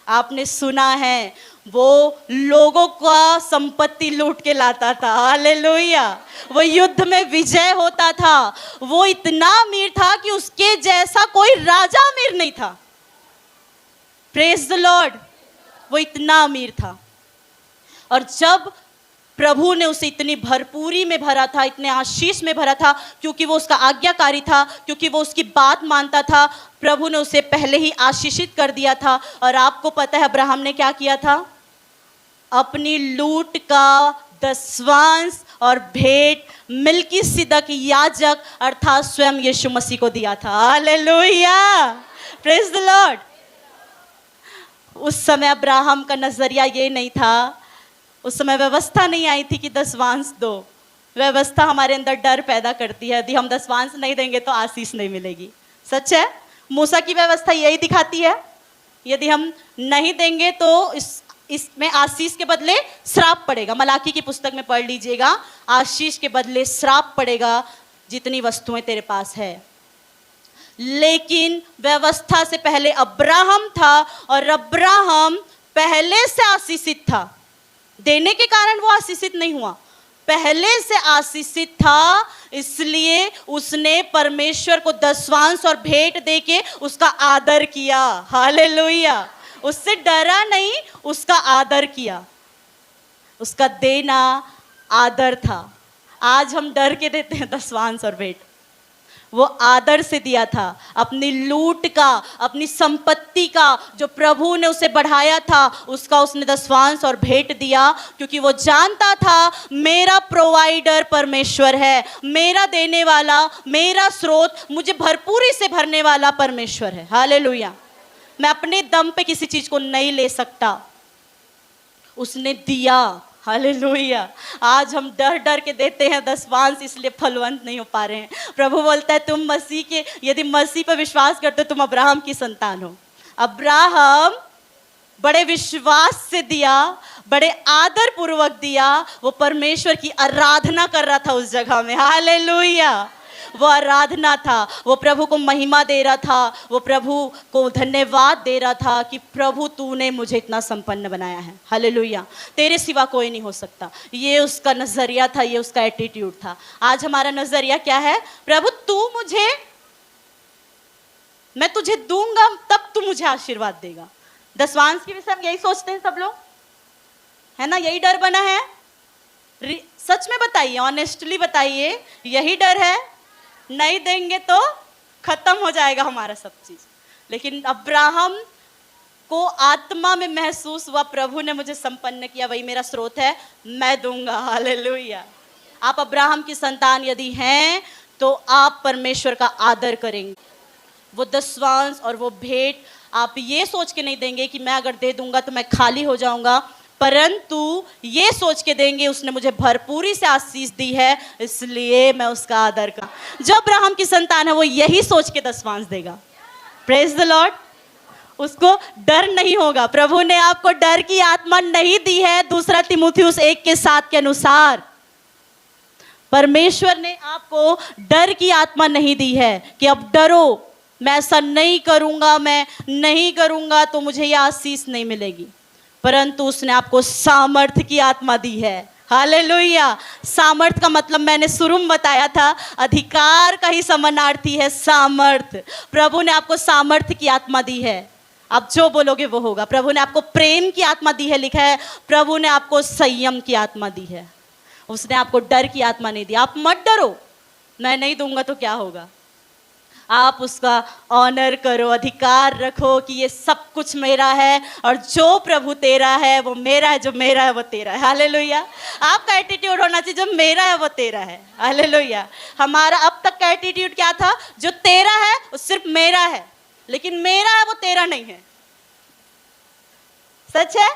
आपने सुना है, वो लोगों का संपत्ति लूट के लाता था। हालेलुया। वो युद्ध में विजय होता था। वो इतना अमीर था कि उसके जैसा कोई राजा अमीर नहीं था। Praise the Lord. वो इतना अमीर था, और जब प्रभु ने उसे इतनी भरपूरी में भरा था, इतने आशीष में भरा था, क्योंकि वो उसका आज्ञाकारी था, क्योंकि वो उसकी बात मानता था, प्रभु ने उसे पहले ही आशीषित कर दिया था। और आपको पता है अब्राहम ने क्या किया था? अपनी लूट का दसवांश और भेंट मिल्किसिदक याजक अर्थात स्वयं यीशु मसीह को दिया था। हालेलुया। Praise the Lord. उस समय अब्राहम का नजरिया ये नहीं था, उस समय व्यवस्था नहीं आई थी कि दसवांश दो। व्यवस्था हमारे अंदर डर पैदा करती है, यदि हम दसवांश नहीं देंगे तो आशीष नहीं मिलेगी। सच है, मूसा की व्यवस्था यही दिखाती है, यदि हम नहीं देंगे तो इसमें आशीष के बदले श्राप पड़ेगा। मलाकी की पुस्तक में पढ़ लीजिएगा, आशीष के बदले श्राप पड़ेगा जितनी वस्तुएं तेरे पास है। लेकिन व्यवस्था से पहले अब्राहम था, और अब्राहम पहले से आशीषित था। देने के कारण वो आशीषित नहीं हुआ, पहले से आशीषित था, इसलिए उसने परमेश्वर को दसवांश और भेंट देके उसका आदर किया। हालेलुया। उससे डरा नहीं, उसका आदर किया। उसका देना आदर था। आज हम डर के देते हैं दसवांश और भेंट, वो आदर से दिया था। अपनी लूट का, अपनी संपत्ति का जो प्रभु ने उसे बढ़ाया था, उसका उसने दसवांश और भेंट दिया, क्योंकि वो जानता था मेरा प्रोवाइडर परमेश्वर है, मेरा देने वाला, मेरा स्रोत, मुझे भरपूरी से भरने वाला परमेश्वर है। हालेलुया। मैं अपने दम पे किसी चीज को नहीं ले सकता। उसने दिया, हालेलुया। आज हम डर डर के देते हैं दशवांश, इसलिए फलवंत नहीं हो पा रहे हैं। प्रभु बोलता है तुम मसीह के, यदि मसीह पर विश्वास करते हो तुम अब्राहम की संतान हो। अब्राहम बड़े विश्वास से दिया, बड़े आदर पूर्वक दिया, वो परमेश्वर की आराधना कर रहा था उस जगह में। हालेलुया। वो आराधना था, वो प्रभु को महिमा दे रहा था, वो प्रभु को धन्यवाद दे रहा था कि प्रभु तूने मुझे इतना संपन्न बनाया है। हालेलुया। तेरे सिवा कोई नहीं हो सकता। ये उसका नजरिया था, ये उसका एटीट्यूड था। आज हमारा नजरिया क्या है? प्रभु तू मुझे, मैं तुझे दूंगा तब तू मुझे आशीर्वाद देगा। दशवांश के विषय हम यही सोचते हैं सब लोग, है ना? यही डर बना है। सच में बताइए, ऑनेस्टली बताइए, यही डर है। नहीं देंगे तो खत्म हो जाएगा हमारा सब चीज। लेकिन अब्राहम को आत्मा में महसूस हुआ प्रभु ने मुझे संपन्न किया, वही मेरा स्रोत है, मैं दूंगा। हालेलुया। आप अब्राहम की संतान यदि हैं तो आप परमेश्वर का आदर करेंगे। वो दशवांश और वो भेंट आप ये सोच के नहीं देंगे कि मैं अगर दे दूंगा तो मैं खाली हो जाऊंगा, परंतु ये सोच के देंगे उसने मुझे भरपूरी से आशीष दी है, इसलिए मैं उसका आदर करूं। जो अब्राहम की संतान है वो यही सोच के दशवांश देगा। Praise the Lord. उसको डर नहीं होगा। प्रभु ने आपको डर की आत्मा नहीं दी है। 2 तीमुथियुस 1:7 के अनुसार परमेश्वर ने आपको डर की आत्मा नहीं दी है कि अब डरो, मैं ऐसा नहीं करूंगा, मैं नहीं करूंगा तो मुझे यह आशीष नहीं मिलेगी, परंतु उसने आपको सामर्थ्य की आत्मा दी है। हालेलुया। सामर्थ्य का मतलब मैंने शुरू में बताया था, अधिकार का ही समानार्थी है सामर्थ्य। प्रभु ने आपको सामर्थ्य की आत्मा दी है। आप जो बोलोगे वो होगा। प्रभु ने आपको प्रेम की आत्मा दी है, लिखा है। प्रभु ने आपको संयम की आत्मा दी है। उसने आपको डर की आत्मा नहीं दी। आप मत डरो, मैं नहीं दूंगा तो क्या होगा। आप उसका ऑनर करो, अधिकार रखो कि ये सब कुछ मेरा है और जो प्रभु तेरा है वो मेरा है, जो मेरा है वो तेरा है। हालेलुया। आपका एटीट्यूड होना चाहिए जो मेरा है वो तेरा है। हालेलुया। हमारा अब तक का एटीट्यूड क्या था? जो तेरा है वो सिर्फ मेरा है, लेकिन मेरा है वो तेरा नहीं है। सच है?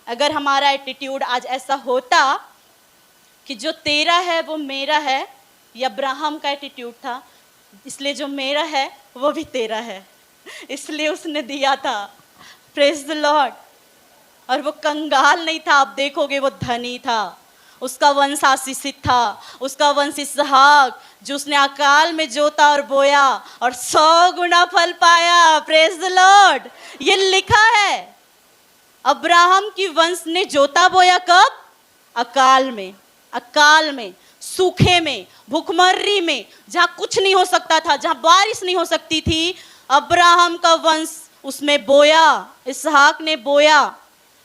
अगर हमारा एटीट्यूड आज ऐसा होता कि जो तेरा है वो मेरा है, ये अब्राहम का एटीट्यूड था, इसलिए जो मेरा है वो भी तेरा है, इसलिए उसने दिया था। Praise the Lord. और वो कंगाल नहीं था, आप देखोगे वो धनी था। उसका वंश आशीषित था, उसका वंश इसहाक, जो उसने अकाल में जोता और बोया और 100 गुना फल पाया। Praise the Lord. ये लिखा है। अब्राहम की वंश ने जोता बोया कब? अकाल में। अकाल में, सूखे में, भूखमरी में, जहां कुछ नहीं हो सकता था, जहां बारिश नहीं हो सकती थी, अब्राहम का वंश उसमें बोया। इसहाक ने बोया।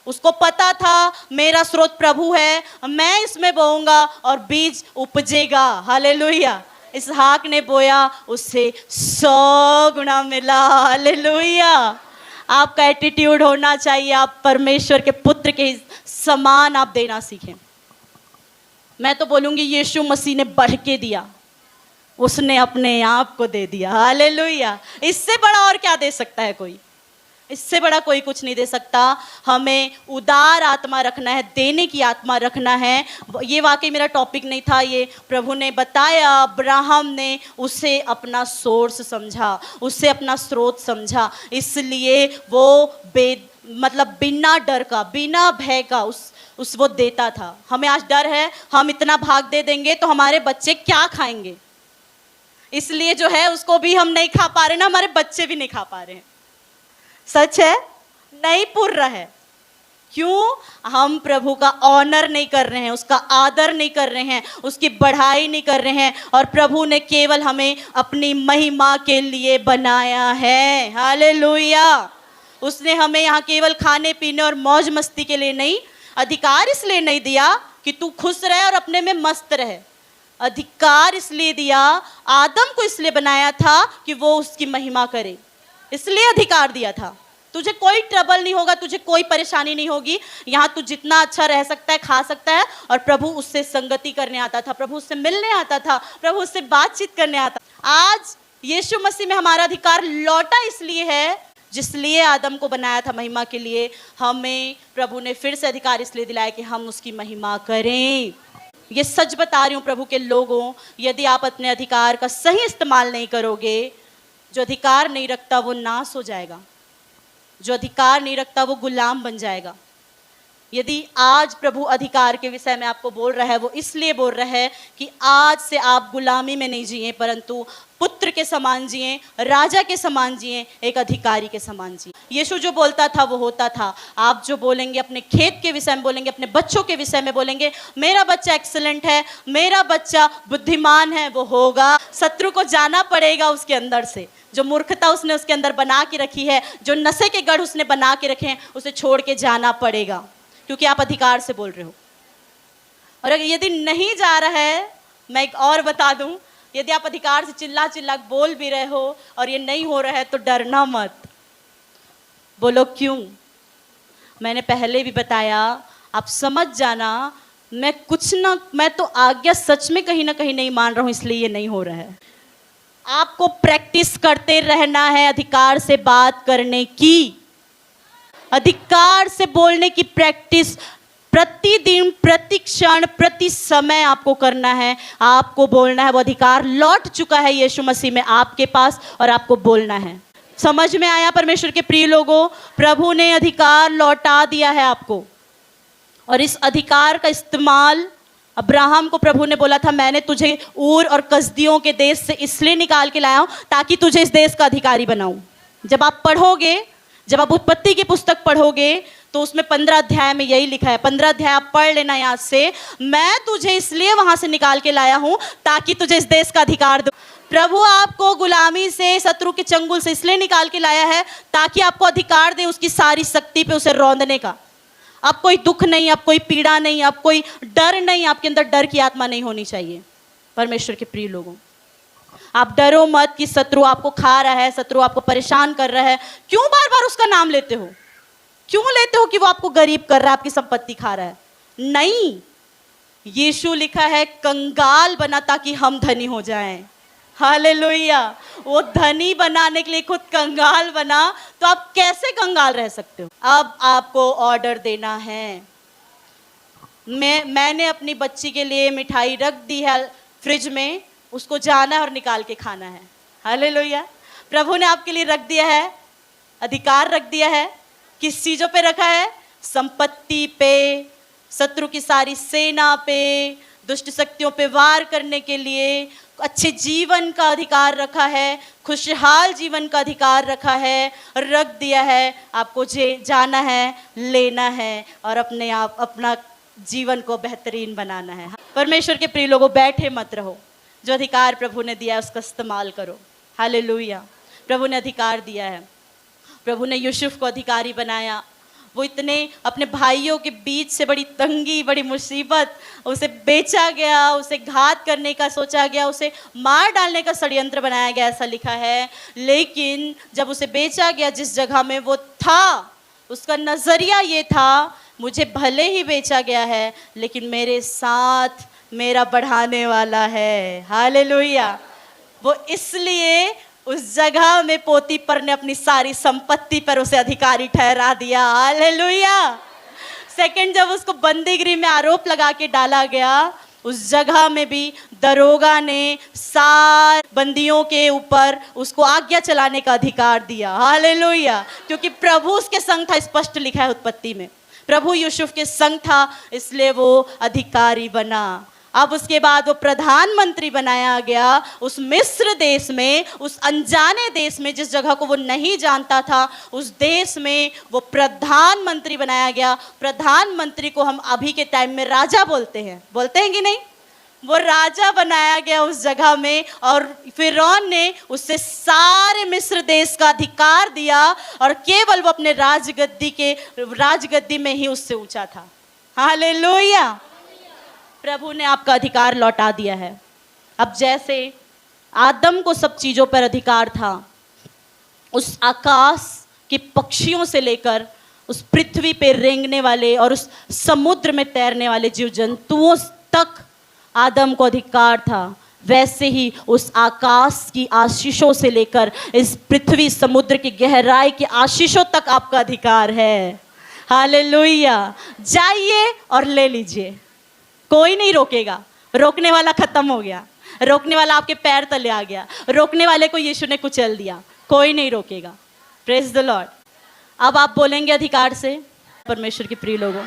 उसको पता था मेरा स्रोत प्रभु है, मैं इसमें बोऊंगा और बीज उपजेगा। हालेलुया। इसहाक ने बोया, उससे 100 गुना मिला। हालेलुया। आपका एटीट्यूड होना चाहिए, आप परमेश्वर के पुत्र के समान आप देना सीखें। मैं तो बोलूंगी यीशु मसीह ने बढ़ के दिया, उसने अपने आप को दे दिया। हालेलुया। इससे बड़ा और क्या दे सकता है कोई? इससे बड़ा कोई कुछ नहीं दे सकता। हमें उदार आत्मा रखना है, देने की आत्मा रखना है। ये वाकई मेरा टॉपिक नहीं था, ये प्रभु ने बताया। अब्राहम ने उसे अपना सोर्स समझा, उसे अपना स्रोत समझा, इसलिए वो बिना डर का, बिना भय का उस वो देता था। हमें आज डर है, हम इतना भाग दे देंगे तो हमारे बच्चे क्या खाएंगे, इसलिए जो है उसको भी हम नहीं खा पा रहे ना, हमारे बच्चे भी नहीं खा पा रहे हैं। सच है, नहीं पूर रहा है। क्यों? हम प्रभु का ऑनर नहीं कर रहे हैं, उसका आदर नहीं कर रहे हैं, उसकी बढ़ाई नहीं कर रहे हैं। और प्रभु ने केवल हमें अपनी महिमा के लिए बनाया है। हालेलुया। उसने हमें यहाँ केवल खाने पीने और मौज मस्ती के लिए नहीं, अधिकार इसलिए नहीं दिया कि तू खुश रहे और अपने में मस्त रहे। अधिकार इसलिए दिया, आदम को इसलिए बनाया था कि वो उसकी महिमा करे, इसलिए अधिकार दिया था। तुझे कोई ट्रबल नहीं होगा, तुझे कोई परेशानी नहीं होगी। यहाँ तू जितना अच्छा रह सकता है, खा सकता है। और प्रभु उससे संगति करने आता था, प्रभु उससे मिलने आता था, प्रभु उससे बातचीत करने आता। आज यीशु मसीह में हमारा अधिकार लौटा इसलिए है जिसलिए आदम को बनाया था महिमा के लिए, हमें प्रभु ने फिर से अधिकार इसलिए दिलाया कि हम उसकी महिमा करें। ये सच बता रही हूँ प्रभु के लोगों, यदि आप अपने अधिकार का सही इस्तेमाल नहीं करोगे, जो अधिकार नहीं रखता वो नाश हो जाएगा, जो अधिकार नहीं रखता वो गुलाम बन जाएगा। यदि आज प्रभु अधिकार के विषय में आपको बोल रहा है, वो इसलिए बोल रहा है कि आज से आप गुलामी में नहीं जिए, परंतु पुत्र के समान जिए, राजा के समान जिए, एक अधिकारी के समान जिए। यीशु जो बोलता था वो होता था। आप जो बोलेंगे अपने खेत के विषय में बोलेंगे, अपने बच्चों के विषय में बोलेंगे, मेरा बच्चा एक्सीलेंट है, मेरा बच्चा बुद्धिमान है, वो होगा। शत्रु को जाना पड़ेगा उसके अंदर से, जो मूर्खता उसने उसके अंदर बना के रखी है, जो नशे के गढ़ उसने बना के रखे हैं, उसे छोड़ के जाना पड़ेगा, क्योंकि आप अधिकार से बोल रहे हो। और अगर यदि नहीं जा रहा है, मैं एक और बता दूं, यदि आप अधिकार से चिल्ला चिल्ला बोल भी रहे हो और ये नहीं हो रहा है, तो डरना मत। बोलो क्यों? मैंने पहले भी बताया, आप समझ जाना, मैं तो आज्ञा सच में कहीं ना कहीं नहीं मान रहा हूं, इसलिए ये नहीं हो रहा है। आपको प्रैक्टिस करते रहना है अधिकार से बात करने की, अधिकार से बोलने की प्रैक्टिस प्रतिदिन, प्रति क्षण, प्रति समय आपको करना है। आपको बोलना है, वो अधिकार लौट चुका है यीशु मसीह में आपके पास, और आपको बोलना है। समझ में आया परमेश्वर के प्रिय लोगों? प्रभु ने अधिकार लौटा दिया है आपको, और इस अधिकार का इस्तेमाल अब्राहम को प्रभु ने बोला था, मैंने तुझे ऊर और कसदियों के देश से इसलिए निकाल के लाया हूं ताकि तुझे इस देश का अधिकारी बनाऊं। जब आप पढ़ोगे, जब आप उत्पत्ति की पुस्तक पढ़ोगे, तो उसमें 15 अध्याय में यही लिखा है। 15 अध्याय आप पढ़ लेना याद से। मैं तुझे इसलिए वहां से निकाल के लाया हूं ताकि तुझे इस देश का अधिकार दूं। प्रभु आपको गुलामी से, शत्रु के चंगुल से इसलिए निकाल के लाया है ताकि आपको अधिकार दे उसकी सारी शक्ति पे उसे रौंदने का। अब कोई दुख नहीं, अब कोई पीड़ा नहीं, अब कोई डर नहीं, आपके अंदर डर की आत्मा नहीं होनी चाहिए। परमेश्वर के प्रिय लोगों, आप डरो मत कि शत्रु आपको खा रहा है, शत्रु आपको परेशान कर रहा है। क्यों बार बार उसका नाम लेते हो? क्यों लेते हो कि वो आपको गरीब कर रहा है, आपकी संपत्ति खा रहा है? नहीं, यीशु लिखा है कंगाल बना ताकि हम धनी हो जाएं। हालेलुया। वो धनी बनाने के लिए खुद कंगाल बना, तो आप कैसे कंगाल रह सकते हो? अब आपको ऑर्डर देना है। मैंने अपनी बच्ची के लिए मिठाई रख दी है फ्रिज में, उसको जाना है और निकाल के खाना है। हालेलुया। प्रभु ने आपके लिए रख दिया है, अधिकार रख दिया है। किस चीजों पे रखा है? संपत्ति पे, शत्रु की सारी सेना पे, दुष्ट शक्तियों पे वार करने के लिए अच्छे जीवन का अधिकार रखा है, खुशहाल जीवन का अधिकार रखा है, रख दिया है। आपको जाना है, लेना है और अपना जीवन को बेहतरीन बनाना है। परमेश्वर के प्रिय लोगों, बैठे मत रहो। जो अधिकार प्रभु ने दिया है उसका इस्तेमाल करो। हालेलुया। प्रभु ने अधिकार दिया है। प्रभु ने यूसुफ को अधिकारी बनाया। वो इतने अपने भाइयों के बीच से बड़ी तंगी, बड़ी मुसीबत, उसे बेचा गया, उसे घात करने का सोचा गया, उसे मार डालने का षड्यंत्र बनाया गया, ऐसा लिखा है। लेकिन जब उसे बेचा गया, जिस जगह में वो था, उसका नजरिया ये था, मुझे भले ही बेचा गया है लेकिन मेरे साथ मेरा बढ़ाने वाला है। हालेलुया। वो इसलिए उस जगह में पोतीपर ने अपनी सारी संपत्ति पर उसे अधिकारी ठहरा दिया। हालेलुया। सेकंड, जब उसको बंदीगृह में आरोप लगा के डाला गया, उस जगह में भी दरोगा ने सारे बंदियों के ऊपर उसको आज्ञा चलाने का अधिकार दिया। हालेलुया। क्योंकि प्रभु उसके संग था, स्पष्ट लिखा है उत्पत्ति में। प्रभु यूसुफ के संग था, इसलिए वो अधिकारी बना। अब उसके बाद वो प्रधानमंत्री बनाया गया उस मिस्र देश में, उस अनजाने देश में, जिस जगह को वो नहीं जानता था, उस देश में वो प्रधानमंत्री बनाया गया। प्रधानमंत्री को हम अभी के टाइम में राजा बोलते हैं कि नहीं? वो राजा बनाया गया उस जगह में, और फिरौन ने उससे सारे मिस्र देश का अधिकार दिया, और केवल वो अपने राजगद्दी में ही उससे ऊंचा था। हालेलुया। प्रभु ने आपका अधिकार लौटा दिया है। अब जैसे आदम को सब चीजों पर अधिकार था, उस आकाश के पक्षियों से लेकर उस पृथ्वी पे रेंगने वाले और उस समुद्र में तैरने वाले जीव जंतुओं तक आदम को अधिकार था। वैसे ही उस आकाश की आशीषों से लेकर इस पृथ्वी समुद्र की गहराई की आशीषों तक आपका अधिकार है। हालेलुया। जाइए और ले लीजिए, कोई नहीं रोकेगा। रोकने वाला खत्म हो गया, रोकने वाला आपके पैर तले आ गया, रोकने वाले को यीशु ने कुचल दिया, कोई नहीं रोकेगा। Praise the Lord. अब आप बोलेंगे अधिकार से। परमेश्वर के प्रिय लोगों,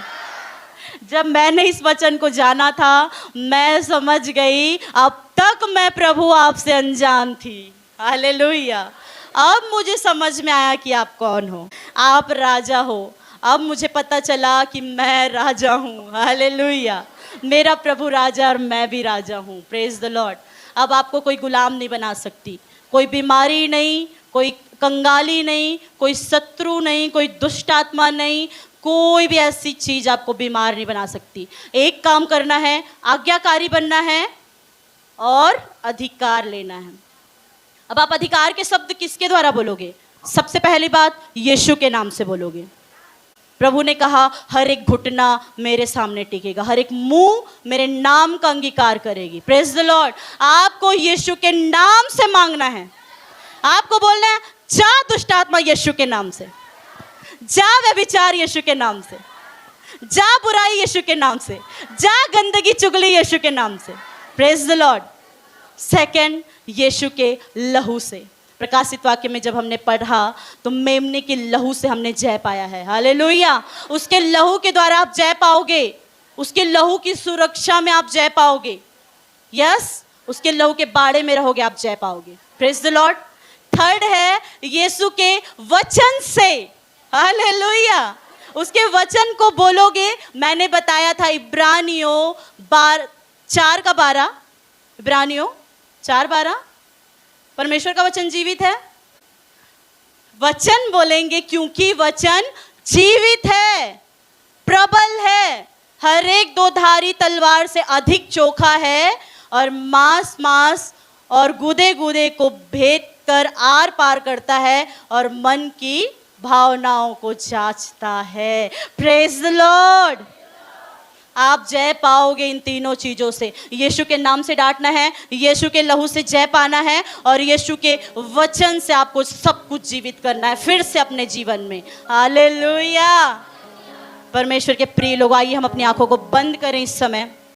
जब मैंने इस वचन को जाना था, मैं समझ गई अब तक मैं प्रभु आपसे अनजान थी। हालेलुया। अब मुझे समझ में आया कि आप कौन हो, आप राजा हो। अब मुझे पता चला कि मैं राजा हूँ। हालेलुया। मेरा प्रभु राजा और मैं भी राजा हूँ। Praise the Lord. अब आपको कोई गुलाम नहीं बना सकती, कोई बीमारी नहीं, कोई कंगाली नहीं, कोई शत्रु नहीं, कोई दुष्ट आत्मा नहीं, कोई भी ऐसी चीज आपको बीमार नहीं बना सकती। एक काम करना है, आज्ञाकारी बनना है और अधिकार लेना है। अब आप अधिकार के शब्द किसके द्वारा बोलोगे? सबसे पहली बात, यीशु के नाम से बोलोगे। प्रभु ने कहा हर एक घुटना मेरे सामने टिकेगा, हर एक मुंह मेरे नाम का अंगीकार करेगी। Praise the Lord. आपको यीशु के नाम से मांगना है। आपको बोलना है, जा दुष्ट आत्मा यीशु के नाम से, जा व्यभिचार यीशु के नाम से, जा बुराई यीशु के नाम से, जा गंदगी चुगली यीशु के नाम से। Praise the Lord. सेकंड, यीशु के लहू से। प्रकाशित वाक्य में जब हमने पढ़ा तो मेमने के लहू से हमने जय पाया है। हालेलुया। उसके लहू के द्वारा आप जय पाओगे, उसके लहू की सुरक्षा में आप जय पाओगे। यस, उसके लहू के बाड़े में रहोगे, आप जय पाओगे। Praise the Lord. थर्ड है यीशु के वचन से। हालेलुया। उसके वचन को बोलोगे। मैंने बताया था इब्रानियों 4:12, इब्रानियों 4:12, परमेश्वर का वचन जीवित है। वचन बोलेंगे क्योंकि वचन जीवित है, प्रबल है, हर एक दो धारी तलवार से अधिक चोखा है और मांस और गुदे गुदे को भेद कर आर पार करता है और मन की भावनाओं को जांचता है। Praise the Lord. आप जय पाओगे इन तीनों चीजों से। यीशु के नाम से डांटना है, यीशु के लहू से जय पाना है और यीशु के वचन से आपको सब कुछ जीवित करना है फिर से अपने जीवन में। हालेलुया। परमेश्वर के प्रिय लोग, आइए हम अपनी आंखों को बंद करें इस समय।